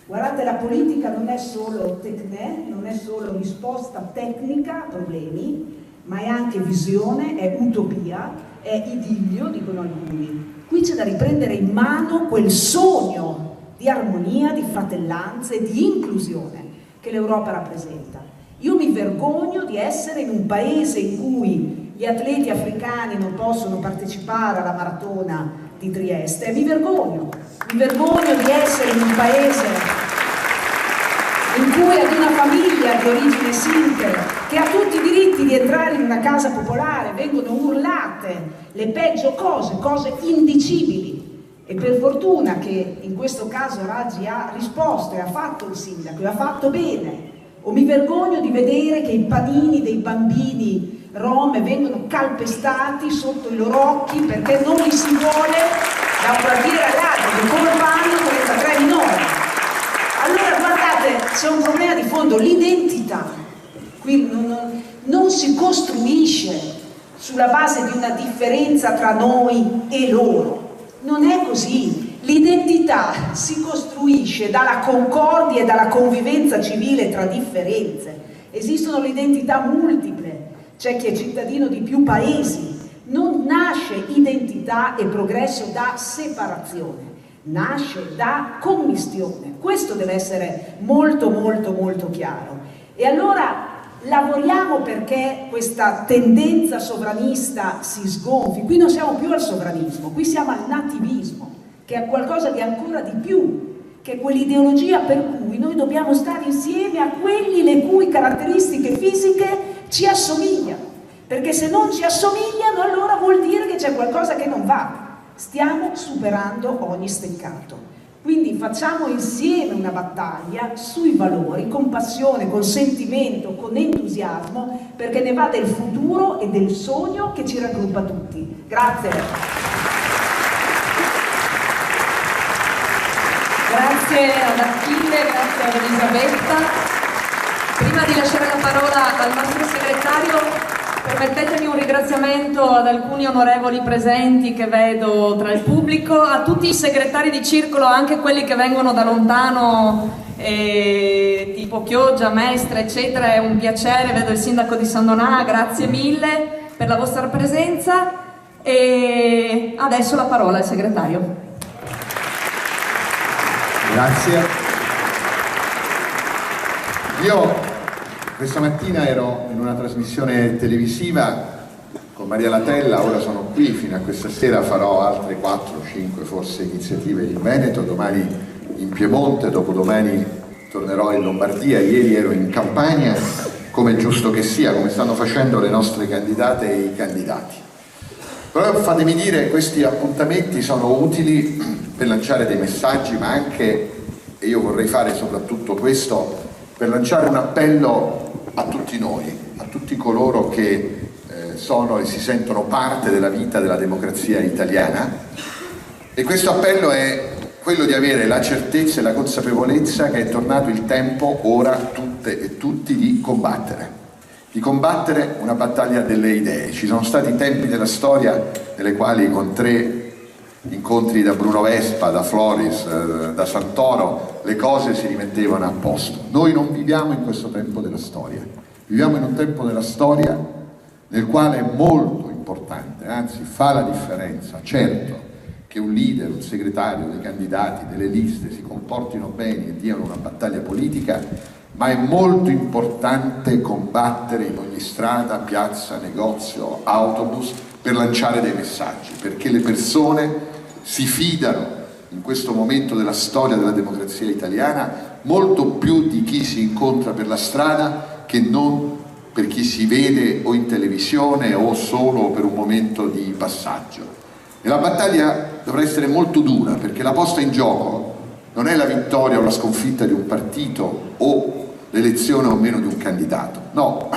S7: Guardate, la politica non è solo tecne, non è solo risposta tecnica a problemi, ma è anche visione, è utopia, è idillio, dicono alcuni. Qui c'è da riprendere in mano quel sogno di armonia, di fratellanza e di inclusione che l'Europa rappresenta. Io mi vergogno di essere in un paese in cui gli atleti africani non possono partecipare alla maratona di Trieste, mi vergogno di essere in un paese in cui ad una famiglia di origine sinti che ha tutti i diritti di entrare in una casa popolare vengono urlate le peggio cose indicibili, e per fortuna fortuna che in questo caso Raggi ha risposto e ha fatto il sindaco e ha fatto bene. O mi vergogno di vedere che i panini dei bambini rom vengono calpestati sotto i loro occhi perché non li si vuole da un quartiere all'altro, che colpano 33 minori. Allora guardate, c'è un problema di fondo, l'identità. Qui non si costruisce sulla base di una differenza tra noi e loro. Non è così. L'identità si costruisce dalla concordia e dalla convivenza civile tra differenze. Esistono le identità multiple, c'è chi è cittadino di più paesi. Non nasce identità e progresso da separazione, nasce da commistione. Questo deve essere molto molto molto chiaro. E allora lavoriamo perché questa tendenza sovranista si sgonfi. Qui non siamo più al sovranismo, qui siamo al nativismo, che è qualcosa di ancora di più, che è quell'ideologia per cui noi dobbiamo stare insieme a quelli le cui caratteristiche fisiche ci assomigliano, perché se non ci assomigliano allora vuol dire che c'è qualcosa che non va. Stiamo superando ogni steccato. Quindi facciamo insieme una battaglia sui valori, con passione, con sentimento, con entusiasmo, perché ne va del futuro e del sogno che ci raggruppa tutti. Grazie.
S4: Grazie ad Achille, grazie ad Elisabetta. Prima di lasciare la parola al nostro segretario, permettetemi un ringraziamento ad alcuni onorevoli presenti che vedo tra il pubblico, a tutti i segretari di circolo, anche quelli che vengono da lontano, tipo Chioggia, Mestre, eccetera. È un piacere, vedo il sindaco di San Donà, grazie mille per la vostra presenza. E adesso la parola al segretario.
S1: Grazie. Io questa mattina ero in una trasmissione televisiva con Maria Latella, ora sono qui, fino a questa sera farò altre 4-5 forse iniziative in Veneto, domani in Piemonte, dopodomani tornerò in Lombardia, ieri ero in Campania, come è giusto che sia, come stanno facendo le nostre candidate e i candidati. Però fatemi dire, questi appuntamenti sono utili per lanciare dei messaggi, ma anche, e io vorrei fare soprattutto questo, per lanciare un appello a tutti noi, a tutti coloro che sono e si sentono parte della vita della democrazia italiana, e questo appello è quello di avere la certezza e la consapevolezza che è tornato il tempo ora tutte e tutti di combattere una battaglia delle idee. Ci sono stati tempi della storia nelle quali con 3 incontri da Bruno Vespa, da Floris, da Santoro, le cose si rimettevano a posto. Noi non viviamo in questo tempo della storia, viviamo in un tempo della storia nel quale è molto importante, anzi fa la differenza, certo, che un leader, un segretario, dei candidati, delle liste si comportino bene e diano una battaglia politica, ma è molto importante combattere in ogni strada, piazza, negozio, autobus per lanciare dei messaggi, perché le persone si fidano in questo momento della storia della democrazia italiana molto più di chi si incontra per la strada che non per chi si vede o in televisione o solo per un momento di passaggio. E la battaglia dovrà essere molto dura, perché la posta in gioco non è la vittoria o la sconfitta di un partito o l'elezione o meno di un candidato. No,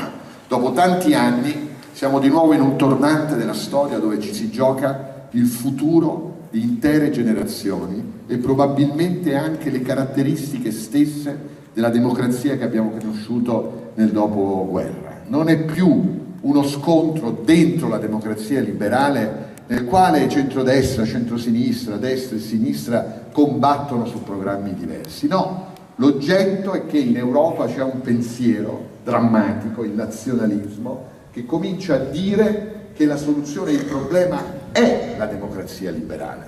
S1: dopo tanti anni siamo di nuovo in un tornante della storia dove ci si gioca il futuro di intere generazioni e probabilmente anche le caratteristiche stesse della democrazia che abbiamo conosciuto nel dopoguerra. Non è più uno scontro dentro la democrazia liberale nel quale centrodestra, centrosinistra, destra e sinistra combattono su programmi diversi. No, l'oggetto è che in Europa c'è un pensiero drammatico, il nazionalismo, che comincia a dire che la soluzione del problema è la democrazia liberale,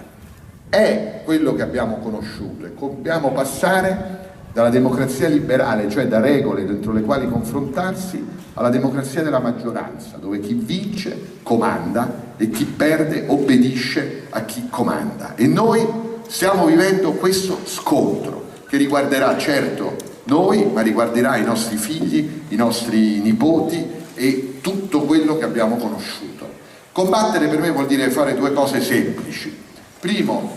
S1: è quello che abbiamo conosciuto, e dobbiamo passare dalla democrazia liberale, cioè da regole dentro le quali confrontarsi, alla democrazia della maggioranza, dove chi vince comanda e chi perde obbedisce a chi comanda. E noi stiamo vivendo questo scontro che riguarderà certo noi, ma riguarderà i nostri figli, i nostri nipoti e tutto quello che abbiamo conosciuto. Combattere per me vuol dire fare 2 cose semplici. Primo,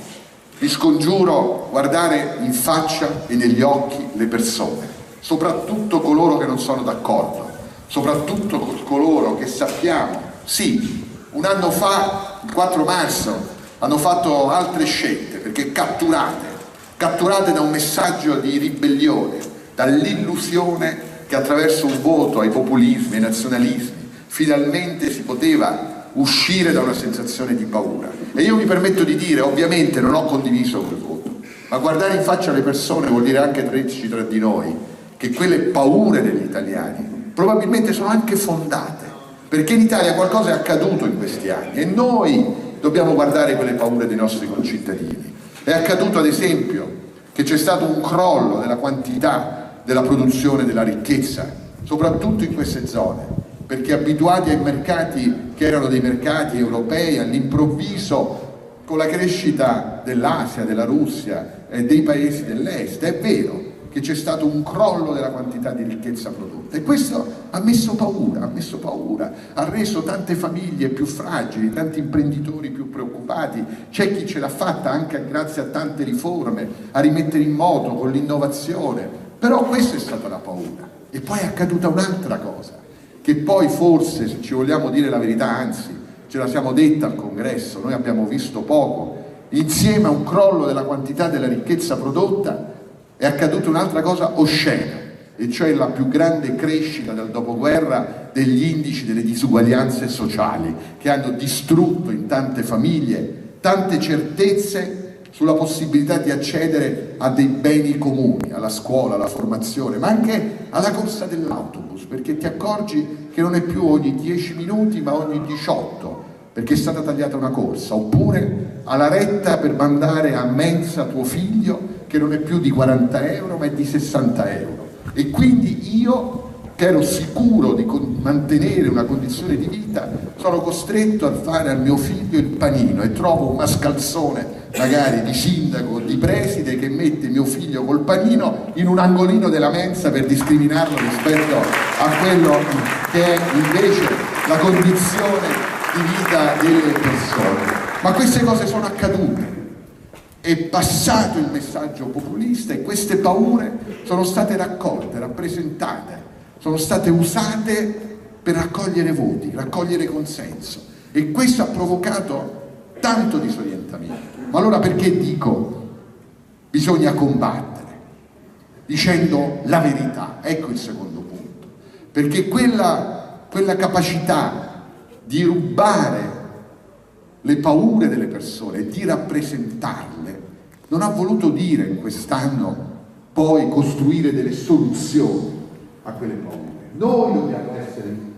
S1: vi scongiuro guardare in faccia e negli occhi le persone, soprattutto coloro che non sono d'accordo, soprattutto coloro che sappiamo, sì, un anno fa, il 4 marzo, hanno fatto altre scelte perché catturate da un messaggio di ribellione, dall'illusione che attraverso un voto ai populismi, ai nazionalismi, finalmente si poteva uscire da una sensazione di paura. E io mi permetto di dire, ovviamente non ho condiviso quel voto, ma guardare in faccia alle persone vuol dire anche dirci tra di noi che quelle paure degli italiani probabilmente sono anche fondate, perché in Italia qualcosa è accaduto in questi anni e noi dobbiamo guardare quelle paure dei nostri concittadini. È accaduto ad esempio che c'è stato un crollo della quantità della produzione della ricchezza, soprattutto in queste zone, perché abituati ai mercati che erano dei mercati europei, all'improvviso con la crescita dell'Asia, della Russia e dei paesi dell'Est, è vero che c'è stato un crollo della quantità di ricchezza prodotta e questo ha messo paura, ha reso tante famiglie più fragili, tanti imprenditori più preoccupati, c'è chi ce l'ha fatta anche grazie a tante riforme, a rimettere in moto con l'innovazione, però questa è stata la paura. E poi è accaduta un'altra cosa, che poi forse, se ci vogliamo dire la verità, anzi ce la siamo detta al congresso, noi abbiamo visto poco, insieme a un crollo della quantità della ricchezza prodotta è accaduta un'altra cosa oscena, e cioè la più grande crescita dal dopoguerra degli indici delle disuguaglianze sociali, che hanno distrutto in tante famiglie tante certezze sulla possibilità di accedere a dei beni comuni, alla scuola, alla formazione, ma anche alla corsa dell'autobus, perché ti accorgi che non è più ogni 10 minuti ma ogni 18, perché è stata tagliata una corsa, oppure alla retta per mandare a mensa tuo figlio, che non è più di 40 euro ma è di 60 euro. E quindi io, che ero sicuro di mantenere una condizione di vita, sono costretto a fare al mio figlio il panino e trovo un mascalzone magari di sindaco o di preside che mette mio figlio col panino in un angolino della mensa per discriminarlo rispetto a quello che è invece la condizione di vita delle persone. Ma queste cose sono accadute, è passato il messaggio populista e queste paure sono state raccolte, rappresentate, sono state usate per raccogliere voti, raccogliere consenso, e questo ha provocato tanto disorientamento. Ma allora perché dico bisogna combattere? Dicendo la verità, ecco il secondo punto, perché quella capacità di rubare le paure delle persone e di rappresentarle non ha voluto dire in quest'anno poi costruire delle soluzioni a quelle paure. Noi dobbiamo essere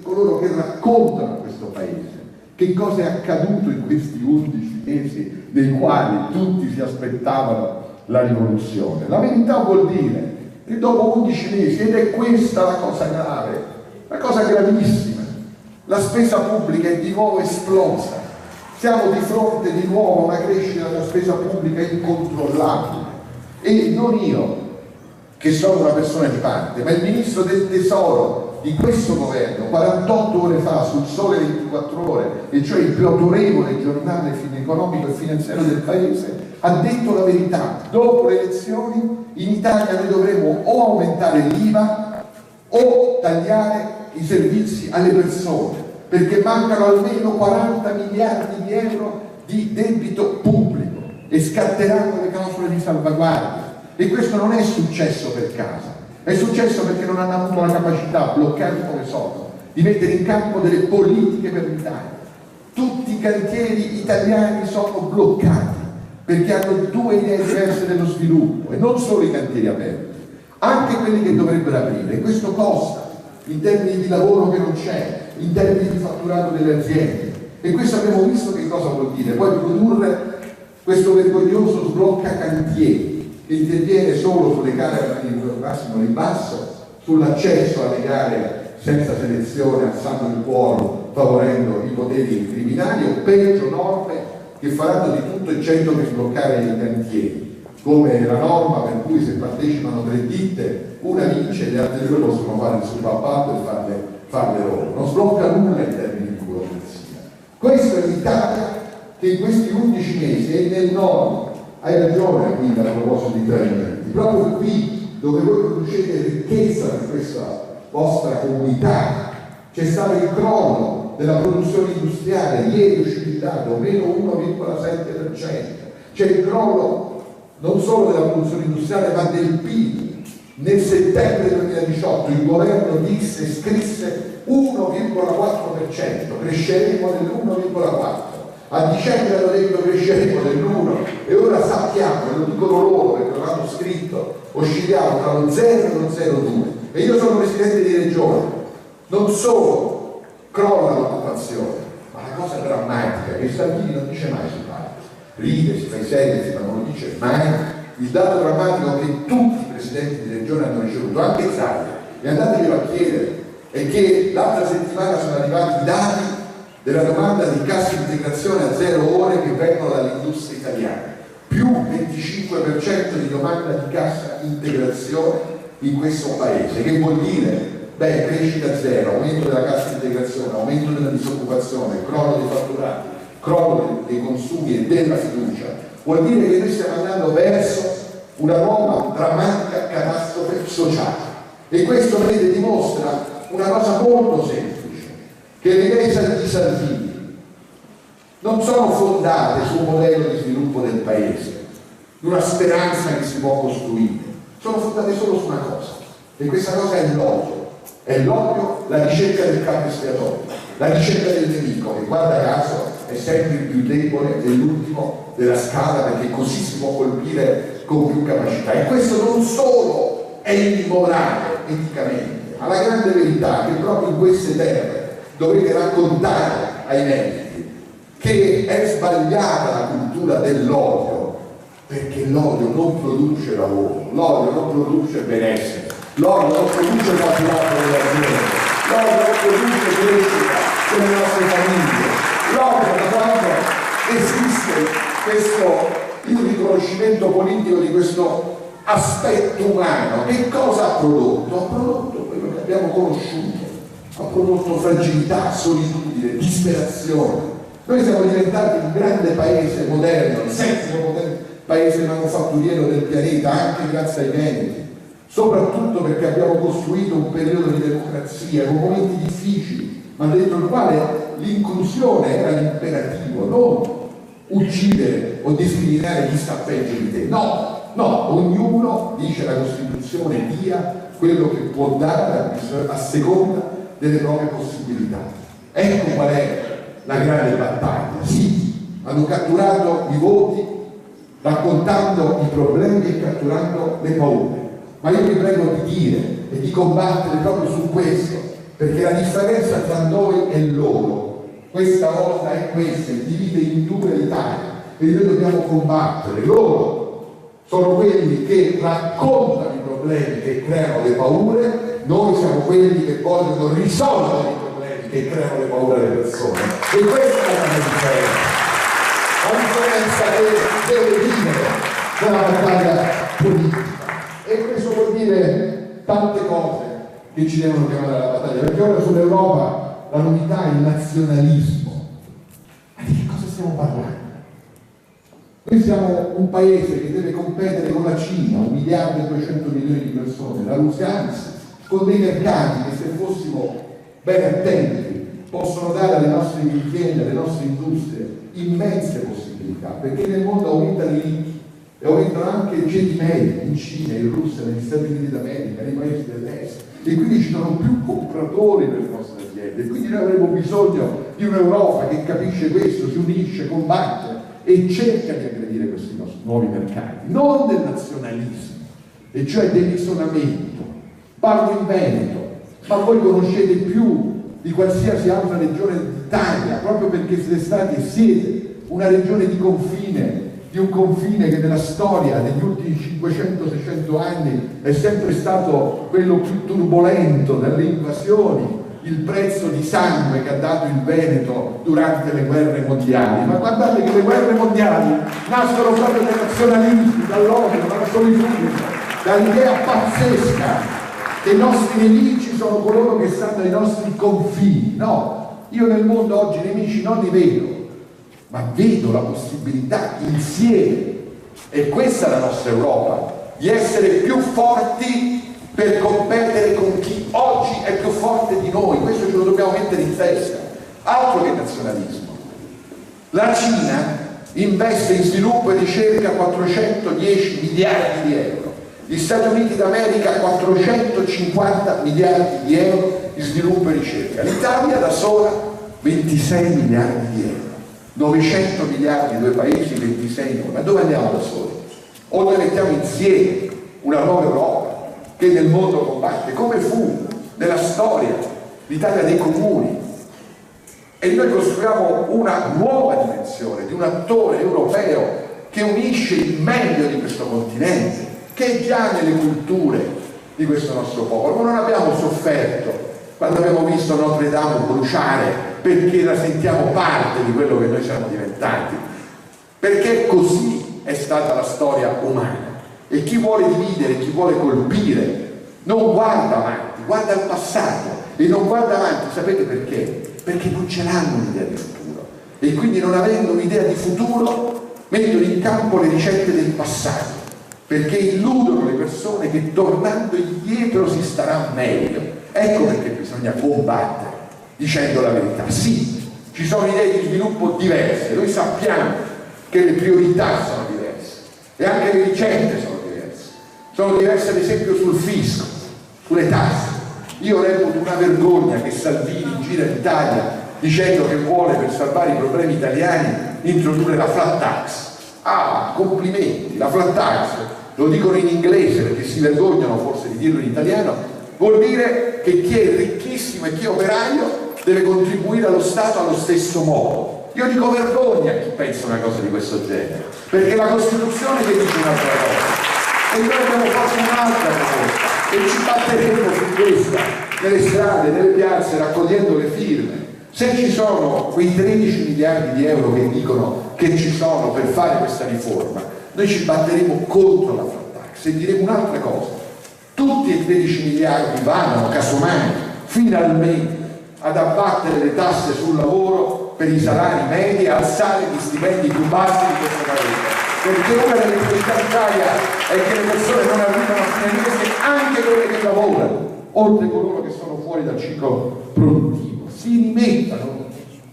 S1: coloro che raccontano a questo paese che cosa è accaduto in questi 11 mesi nei quali tutti si aspettavano la rivoluzione. La verità vuol dire che dopo 11 mesi, ed è questa la cosa grave, la cosa gravissima, la spesa pubblica è di nuovo esplosa, siamo di fronte di nuovo a una crescita della spesa pubblica incontrollabile, e non io che sono una persona di parte, ma il ministro del tesoro di questo governo 48 ore fa sul Sole 24 Ore, e cioè il più autorevole giornale economico e finanziario del paese, ha detto la verità: dopo le elezioni in Italia noi dovremo o aumentare l'IVA o tagliare i servizi alle persone, perché mancano almeno 40 miliardi di euro di debito pubblico e scatteranno le clausole di salvaguardia. E questo non è successo per caso, è successo perché non hanno avuto la capacità, bloccati come sono, di mettere in campo delle politiche per l'Italia. Tutti i cantieri italiani sono bloccati perché hanno due idee diverse dello sviluppo, e non solo i cantieri aperti, anche quelli che dovrebbero aprire. Questo costa in termini di lavoro che non c'è, in termini di fatturato delle aziende, e questo abbiamo visto che cosa vuol dire. Poi produrre questo vergognoso sblocca cantieri che interviene solo sulle gare al massimo ribasso, sull'accesso alle gare senza selezione, alzando il cuore, favorendo i poteri criminali, o peggio norme che faranno di tutto eccetto che sbloccare i cantieri, come la norma per cui se partecipano 3 ditte, una vince e le altre 2 possono fare il subappalto e farle loro. Non sblocca nulla in termini di burocrazia. Questa è l'Italia che in questi 11 mesi è nel nord. Hai ragione qui a proposito di tradimenti, proprio qui dove voi producete ricchezza per questa vostra comunità c'è stato il crollo della produzione industriale, ieri è uscito il dato, meno 1,7%, c'è il crollo non solo della produzione industriale ma del PIL. Nel settembre 2018 il governo disse e scrisse 1,4%, cresceremo dell'1,4%. A dicembre hanno detto cresceremo dell'1 e ora sappiamo, e lo dicono loro perché lo hanno scritto, oscilliamo tra lo 0 e lo 0,2. E io sono presidente di regione, non solo crolla l'occupazione, ma la cosa drammatica che Salvini non dice mai si parla, ride, si fa i seri, ma non lo dice mai. Il dato drammatico che tutti i presidenti di regione hanno ricevuto, anche Zaia, e andatevelo a chiedere, è che l'altra settimana sono arrivati i dati della domanda di cassa integrazione a 0 ore che vengono dall'industria italiana, più 25% di domanda di cassa integrazione in questo paese, che vuol dire crescita zero, aumento della cassa integrazione, aumento della disoccupazione, crollo dei fatturati, crollo dei consumi e della fiducia. Vuol dire che noi stiamo andando verso una nuova drammatica catastrofe sociale e questo, vedete, dimostra una cosa molto semplice, che le idee di Salvini non sono fondate su un modello di sviluppo del paese, di una speranza che si può costruire, sono fondate solo su una cosa, e questa cosa è l'odio, la ricerca del capo espiatorio, la ricerca del nemico, che guarda caso è sempre il più debole e l'ultimo della scala, perché così si può colpire con più capacità. E questo non solo è immorale eticamente, ma la grande verità è che proprio in queste terre dovete raccontare ai medici che è sbagliata la cultura dell'odio, perché l'odio non produce lavoro, l'odio non produce benessere, l'odio non produce capillato delle aziende, l'odio non produce crescita delle nostre famiglie, l'odio, da quando esiste il riconoscimento politico di questo aspetto umano, che cosa ha prodotto? Ha prodotto quello che abbiamo conosciuto, ha prodotto fragilità, solitudine, disperazione. Noi siamo diventati un grande paese moderno, il settimo paese manufatturiero del pianeta, anche grazie ai veneti, soprattutto perché abbiamo costruito un periodo di democrazia con momenti difficili, ma dentro il quale l'inclusione era l'imperativo, non uccidere o discriminare chi sta peggio di te. No, ognuno, dice la Costituzione, dia quello che può dare a seconda delle proprie possibilità. Ecco qual è la grande battaglia. Sì, hanno catturato i voti raccontando i problemi e catturando le paure, ma io vi prego di dire e di combattere proprio su questo, perché la differenza tra noi e loro questa volta è questa, divide in due l'Italia e noi dobbiamo combattere. Loro sono quelli che raccontano i problemi che creano le paure, noi siamo quelli che vogliono risolvere i problemi che creano le paure alle persone, e questa è la differenza che deve vivere nella battaglia politica. E questo vuol dire tante cose che ci devono chiamare alla battaglia, perché ora sull'Europa la novità è il nazionalismo. Ma di che cosa stiamo parlando? Noi siamo un paese che deve competere con la Cina, 1,2 miliardi di persone, la Russia, anzi, con dei mercati che, se fossimo ben attenti, possono dare alle nostre aziende, alle nostre industrie immense possibilità, perché nel mondo aumentano i ricchi e aumentano anche i ceti medi, in Cina, in Russia, negli Stati Uniti d'America, nei paesi dell'est, e quindi ci sono più compratori nelle nostre aziende, e quindi noi avremo bisogno di un'Europa che capisce questo, si unisce, combatte e cerca di aggredire questi nuovi mercati, non del nazionalismo, e cioè dell'isolamento. Parlo in Veneto, ma voi conoscete più di qualsiasi altra regione d'Italia, proprio perché siete stati e siete una regione di confine, di un confine che nella storia degli ultimi 500-600 anni è sempre stato quello più turbolento dalle invasioni, il prezzo di sangue che ha dato il Veneto durante le guerre mondiali. Ma guardate che le guerre mondiali nascono proprio dai nazionalismi, dall'odio, dalla solitudine, dall'idea pazzesca che i nostri nemici sono coloro che stanno ai nostri confini. No, io nel mondo oggi nemici non li vedo, ma vedo la possibilità insieme, e questa è la nostra Europa, di essere più forti per competere con chi oggi è più forte di noi. Questo ce lo dobbiamo mettere in testa, altro che nazionalismo. La Cina investe in sviluppo e ricerca 410 miliardi di euro, gli Stati Uniti d'America 450 miliardi di euro di sviluppo e ricerca, l'Italia da sola 26 miliardi di euro, 900 miliardi due paesi, 26 noi. Ma dove andiamo da soli? O noi mettiamo insieme una nuova Europa che nel mondo combatte, come fu nella storia l'Italia dei comuni, e noi costruiamo una nuova dimensione di un attore europeo che unisce il meglio di questo continente, che è già nelle culture di questo nostro popolo. Ma non abbiamo sofferto quando abbiamo visto Notre Dame bruciare, perché la sentiamo parte di quello che noi siamo diventati, perché così è stata la storia umana. E chi vuole dividere, chi vuole colpire, non guarda avanti, guarda al passato, e non guarda avanti, sapete perché? Perché non ce l'hanno un'idea di futuro, e quindi, non avendo un'idea di futuro, mettono in campo le ricette del passato, perché illudono le persone che tornando indietro si starà meglio. Ecco perché bisogna combattere dicendo la verità. Sì, ci sono idee di sviluppo diverse, noi sappiamo che le priorità sono diverse e anche le ricette sono diverse ad esempio sul fisco, sulle tasse. Io reputo una vergogna che Salvini gira in Italia dicendo che vuole, per salvare i problemi italiani, introdurre la flat tax. Ah, complimenti, la flat tax, lo dicono in inglese perché si vergognano forse di dirlo in italiano, vuol dire che chi è ricchissimo e chi è operaio deve contribuire allo Stato allo stesso modo. Io dico vergogna a chi pensa una cosa di questo genere, perché la Costituzione che dice un'altra cosa, e noi abbiamo fatto un'altra cosa, e ci batteremo su questa, nelle strade, nelle piazze, raccogliendo le firme. Se ci sono quei 13 miliardi di euro che dicono che ci sono per fare questa riforma, noi ci batteremo contro la flat tax e diremo un'altra cosa: tutti i 13 miliardi vanno, casomai, finalmente ad abbattere le tasse sul lavoro per i salari medi e alzare gli stipendi più bassi di questo paese. Perché una delle priorità d'Italia è che le persone non arrivano a fine mese, anche quelle che lavorano, oltre a coloro che sono fuori dal ciclo produttivo. Si rimettano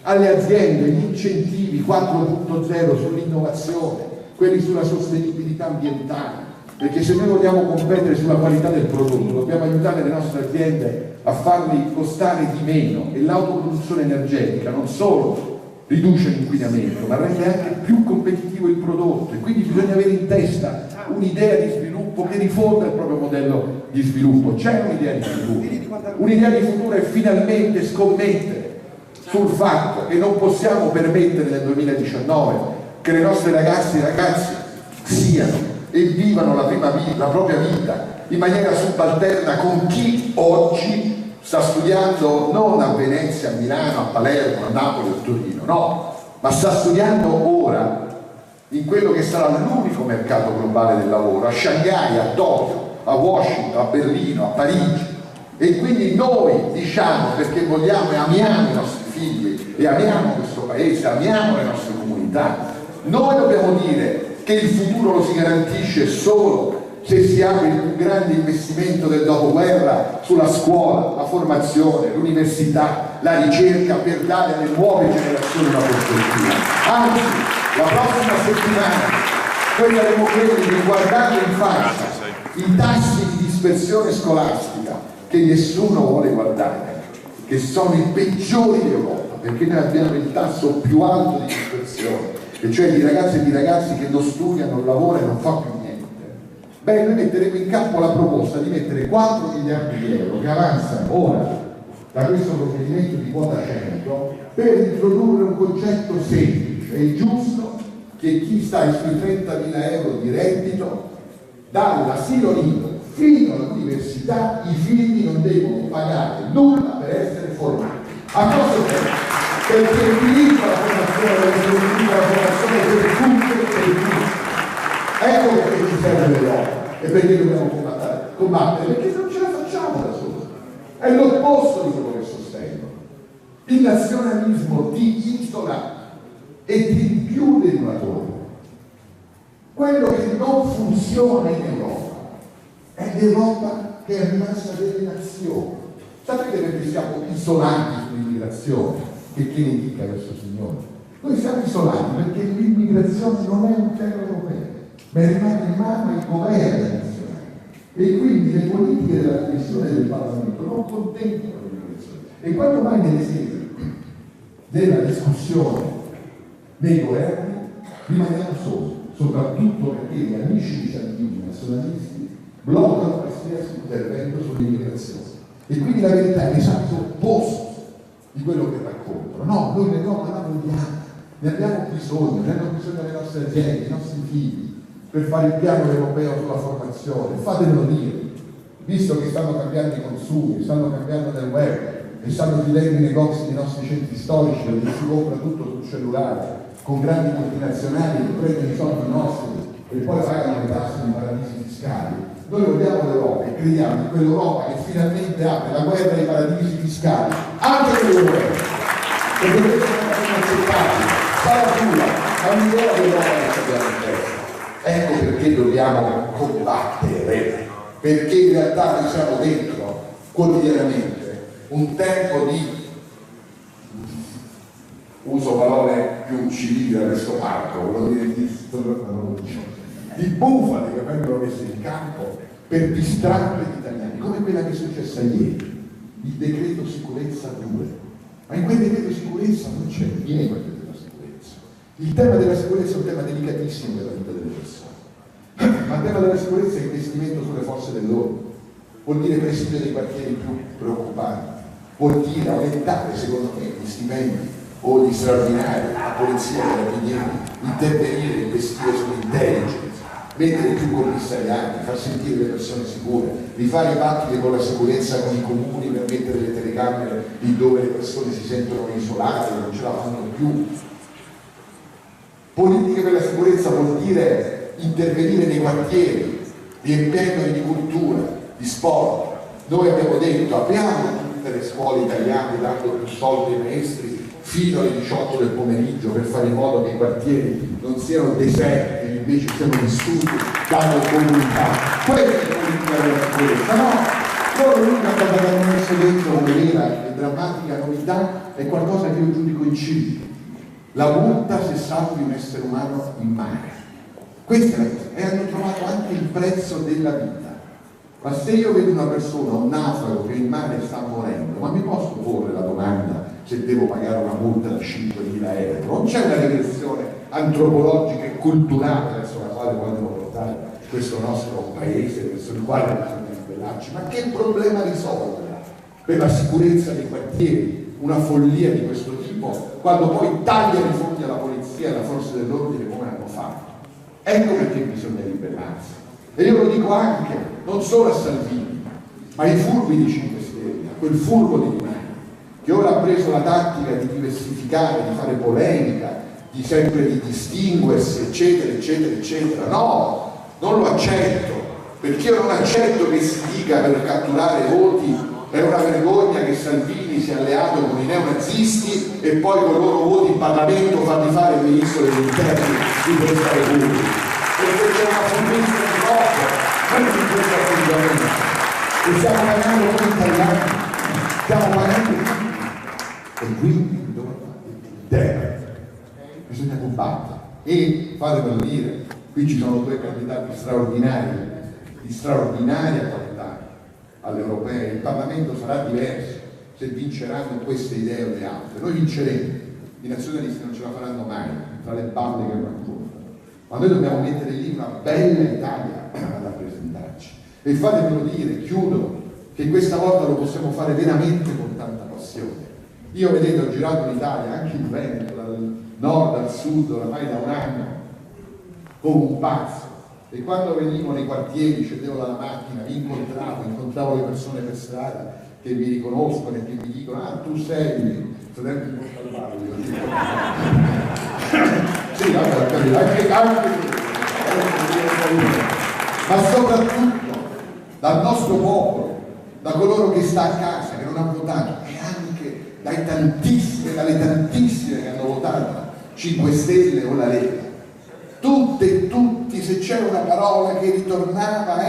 S1: alle aziende gli incentivi 4.0 sull'innovazione, quelli sulla sostenibilità ambientale, perché se noi vogliamo competere sulla qualità del prodotto dobbiamo aiutare le nostre aziende a farli costare di meno, e l'autoproduzione energetica non solo riduce l'inquinamento ma rende anche più competitivo il prodotto, e quindi bisogna avere in testa un'idea di sviluppo che rifonda il proprio modello di sviluppo. C'è un'idea di futuro, un'idea di futuro è finalmente scommettere sul fatto che non possiamo permettere nel 2019 che le nostre ragazze e ragazzi siano e vivano la propria vita in maniera subalterna con chi oggi sta studiando non a Venezia, a Milano, a Palermo, a Napoli o a Torino, no, ma sta studiando ora in quello che sarà l'unico mercato globale del lavoro, a Shanghai, a Tokyo, a Washington, a Berlino, a Parigi. E quindi noi diciamo, perché vogliamo e amiamo i nostri figli e amiamo questo paese, amiamo le nostre comunità, noi dobbiamo dire che il futuro lo si garantisce solo se si apre il più grande investimento del dopoguerra sulla scuola, la formazione, l'università, la ricerca, per dare alle nuove generazioni una prospettiva. Anzi, la prossima settimana prenderemo quelli che, guardando in faccia i tassi di dispersione scolastica che nessuno vuole guardare, che sono i peggiori d'Europa, perché noi abbiamo il tasso più alto di dispersione, e cioè di ragazze e di ragazzi che non studiano, non lavorano e non fanno più niente. Beh, noi metteremo in campo la proposta di mettere 4 miliardi di euro che avanzano ora da questo provvedimento di quota 100 per introdurre un concetto semplice e giusto, che chi sta sui 30.000 euro di reddito, dall'asilo nido fino all'università, i figli non devono pagare nulla per essere formati. A cosa serve? Perché il diritto alla formazione per tutti e per tutti. Ecco perché ci serve l'Europa e perché dobbiamo combattere, perché non ce la facciamo da soli. È l'opposto di quello che sostengo. Il nazionalismo di Isola
S8: e ti chiude in una torre. Quello che non funziona in Europa è l'Europa che è rimasta delle nazioni. Sapete perché siamo isolati sull'immigrazione? Che ne dica questo signore? Noi siamo isolati perché l'immigrazione non è un tema europeo, ma rimane in mano ai governi nazionali. E quindi le politiche della Commissione del Parlamento non contemplano l'immigrazione. E quanto mai nelle sedi della discussione dei governi rimaniamo soli, soprattutto perché gli amici di Salvini nazionalisti bloccano qualsiasi intervento sull'immigrazione. E quindi la verità è l'esatto opposto di quello che raccontano. No, noi l'Europa la vogliamo, ne abbiamo bisogno le nostre aziende, i nostri figli, per fare il piano europeo sulla formazione. Fatemelo dire, visto che stanno cambiando i consumi, stanno cambiando nel web e stanno chiudendo i negozi dei nostri centri storici perché si compra tutto sul cellulare, con grandi multinazionali che prendono i soldi nostri e poi pagano le tasse nei paradisi fiscali. Noi vogliamo l'Europa e crediamo in quell'Europa che finalmente apre la guerra ai paradisi fiscali, anche nell'Europa, perché questo non è inaccettabile. Sarà dura, ma l'idea dell'Europa che abbiamo in testa. Ecco perché dobbiamo combattere, perché in realtà noi siamo dentro quotidianamente un tempo di, uso parole più civili da questo parco, volevo dire di bufale che vengono messe in campo per distrarre gli italiani, come quella che è successa ieri, il decreto sicurezza 2. Ma in quel decreto sicurezza non c'è niente della sicurezza. Il tema della sicurezza è un tema delicatissimo della vita delle persone, ma il tema della sicurezza è investimento sulle forze dell'ordine, vuol dire presidio dei quartieri più preoccupanti, vuol dire aumentare secondo me gli stipendi o gli straordinari, la polizia, i carabinieri, intervenire, investire sull'intelligence, mettere più commissariati, far sentire le persone sicure, rifare i patti con la sicurezza con i comuni per mettere le telecamere lì dove le persone si sentono isolate, non ce la fanno più. Politiche per la sicurezza vuol dire intervenire nei quartieri, riempiendoli di cultura, di sport. Noi abbiamo detto apriamo tutte le scuole italiane dando più soldi ai maestri fino alle 18 del pomeriggio per fare in modo che i quartieri non siano deserti e invece siano vissuti dalle comunità. Questa è la politica della sicurezza, no? Loro l'unica cosa che hanno messo dentro come vera e drammatica novità è qualcosa che io giudico incivile. La multa se salvi un essere umano in mare. Questa è la cosa. E hanno trovato anche il prezzo della vita. Ma se io vedo una persona, un naufrago che in mare sta morendo, ma mi posso porre la domanda se devo pagare una multa di 5.000 euro? Non c'è una regressione antropologica e culturale verso la quale vogliono portare questo nostro paese, verso il quale bisogna ribellarci? Ma che problema risolve per la sicurezza dei quartieri una follia di questo tipo, quando poi tagliano i fondi alla polizia e alla forza dell'ordine come hanno fatto? Ecco perché bisogna ribellarsi. E io lo dico anche, non solo a Salvini, ma ai furbi di 5 Stelle, a quel furbo di Di Maio, che ora ha preso la tattica di diversificare, di fare polemica, di sempre di distinguersi, eccetera, eccetera, eccetera. No, non lo accetto, perché io non accetto che si dica per catturare voti, è una vergogna che Salvini sia alleato con i neonazisti e poi con i loro voti in Parlamento farli fare il ministro degli interni di questa Repubblica. Perché c'è una furbizia di poco, non di questo atteggiamento. E stiamo pagando noi italiani, stiamo pagando tutti. E quindi bisogna combattere. E fatemelo dire, qui ci sono due candidati straordinari, di straordinaria qualità alle europee. Il Parlamento sarà diverso se vinceranno queste idee o le altre. Noi vinceremo, i nazionalisti non ce la faranno mai, tra le balle che raccontano. Ma noi dobbiamo mettere lì una bella Italia a rappresentarci. E fatemelo dire, chiudo, che questa volta lo possiamo fare veramente con tanta passione. Io, vedete, ho girato l'Italia, anche il Veneto, dal nord al sud, oramai da un anno, come un pazzo. E quando venivo nei quartieri, scendevo dalla macchina, incontravo le persone per strada che mi riconoscono e che mi dicono: ah, tu sei studente di Montalbano. Sì, anche ma soprattutto dal nostro popolo, da coloro che sta a casa, che non ha votato, e anche dalle tantissime che hanno votato. 5 Stelle o la Lega. Tutti, se c'era una parola che ritornava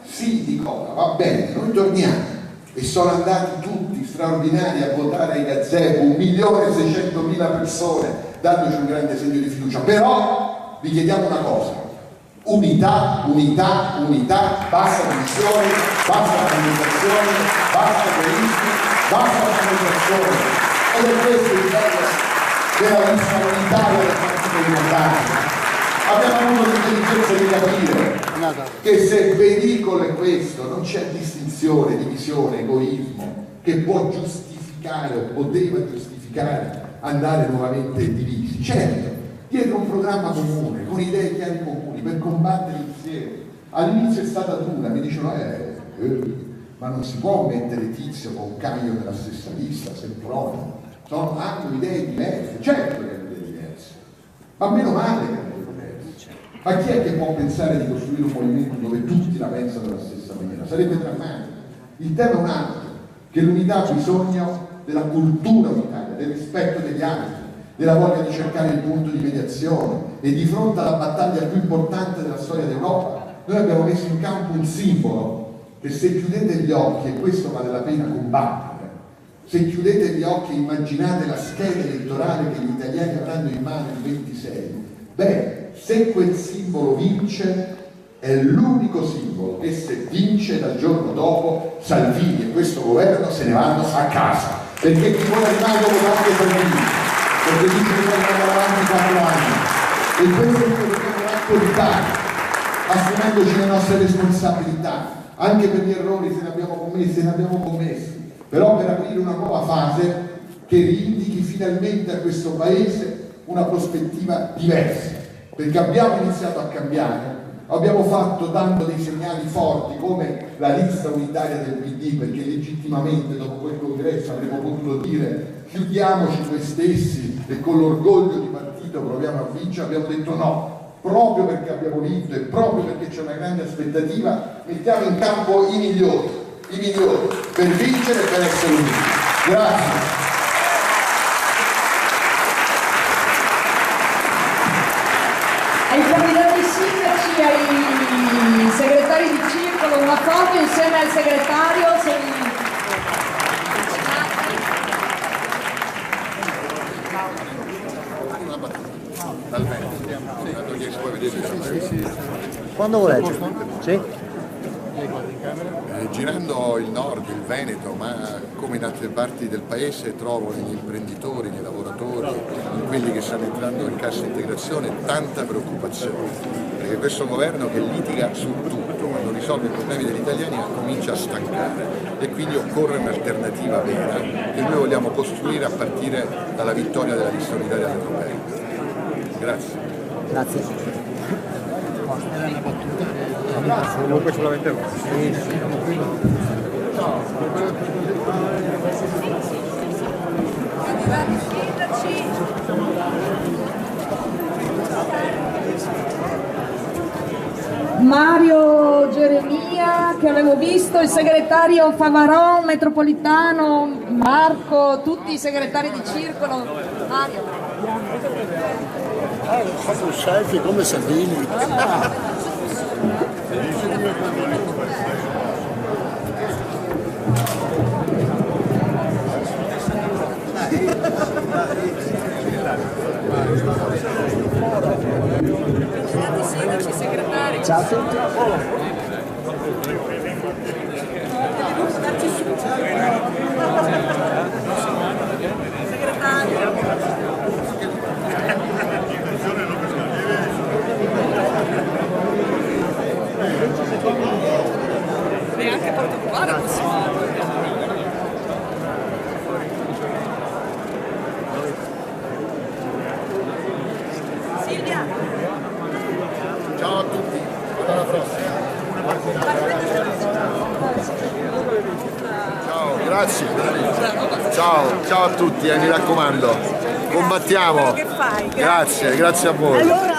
S8: sì, dicono, va bene, noi torniamo. E sono andati tutti straordinari a votare ai gazebo, 1.600.000 persone, dandoci un grande segno di fiducia. Però vi chiediamo una cosa: unità, basta divisione, basta comunicazione, basta egoismi, basta comunicazione. Ed è questo il bello della lista unitaria del Partito Democratico. Abbiamo avuto l'intelligenza di capire che se il pericolo è questo, non c'è distinzione, divisione, egoismo che può giustificare o poteva giustificare andare nuovamente divisi. Certo, dietro un programma comune, con idee chiare comuni, per combattere insieme. All'inizio è stata dura, mi dicono ma non si può mettere Tizio con Caio nella stessa lista, Sempronio. Hanno idee diverse, certo che hanno idee diverse, ma meno male che hanno idee diverse. Ma chi è che può pensare di costruire un movimento dove tutti la pensano alla stessa maniera? Sarebbe drammatico. Il tema è un altro, che l'unità ha bisogno della cultura unitaria, del rispetto degli altri, della voglia di cercare il punto di mediazione. E di fronte alla battaglia più importante della storia d'Europa, noi abbiamo messo in campo un simbolo che, se chiudete gli occhi, e questo vale la pena combattere, se chiudete gli occhi e immaginate la scheda elettorale che gli italiani avranno in mano il 26, se quel simbolo vince, è l'unico simbolo che, se vince, dal giorno dopo Salvini e questo governo se ne vanno a casa, perché chi vuole rimane votando Salvini, perché dice che andare avanti 4 anni, e questo è quello che dobbiamo raccontare, assumendoci le nostre responsabilità, anche per gli errori se ne abbiamo commessi, però per aprire una nuova fase che indichi finalmente a questo Paese una prospettiva diversa, perché abbiamo iniziato a cambiare, abbiamo fatto dando dei segnali forti come la lista unitaria del PD, perché legittimamente dopo quel congresso avremmo potuto dire chiudiamoci noi stessi e con l'orgoglio di partito proviamo a vincere. Abbiamo detto no, proprio perché abbiamo vinto e proprio perché c'è una grande aspettativa, mettiamo in campo i migliori per vincere e per essere uniti. Grazie.
S4: Ai candidati sindaci, ai segretari di circolo, una foto insieme al segretario.
S9: Quando volete? Sì?
S1: Girando il nord, il Veneto, ma come in altre parti del paese, trovo negli imprenditori, nei lavoratori, in quelli che stanno entrando in cassa integrazione, tanta preoccupazione, perché questo governo che litiga su tutto, quando risolve i problemi degli italiani comincia a stancare, e quindi occorre un'alternativa vera che noi vogliamo costruire a partire dalla vittoria della lista unitaria europea. Grazie.
S9: Grazie.
S1: Comunque solamente
S4: Mario Geremia, che avevo visto, il segretario Favaron, Metropolitano, Marco, tutti i segretari di circolo. Mario.
S9: Ho fatto un selfie come Salvini. Ciao a tutti.
S4: Neanche particolare possiamo. Silvia.
S1: ciao a tutti, alla prossima. Ciao, grazie. Ciao a tutti, mi raccomando. Combattiamo. Grazie a voi.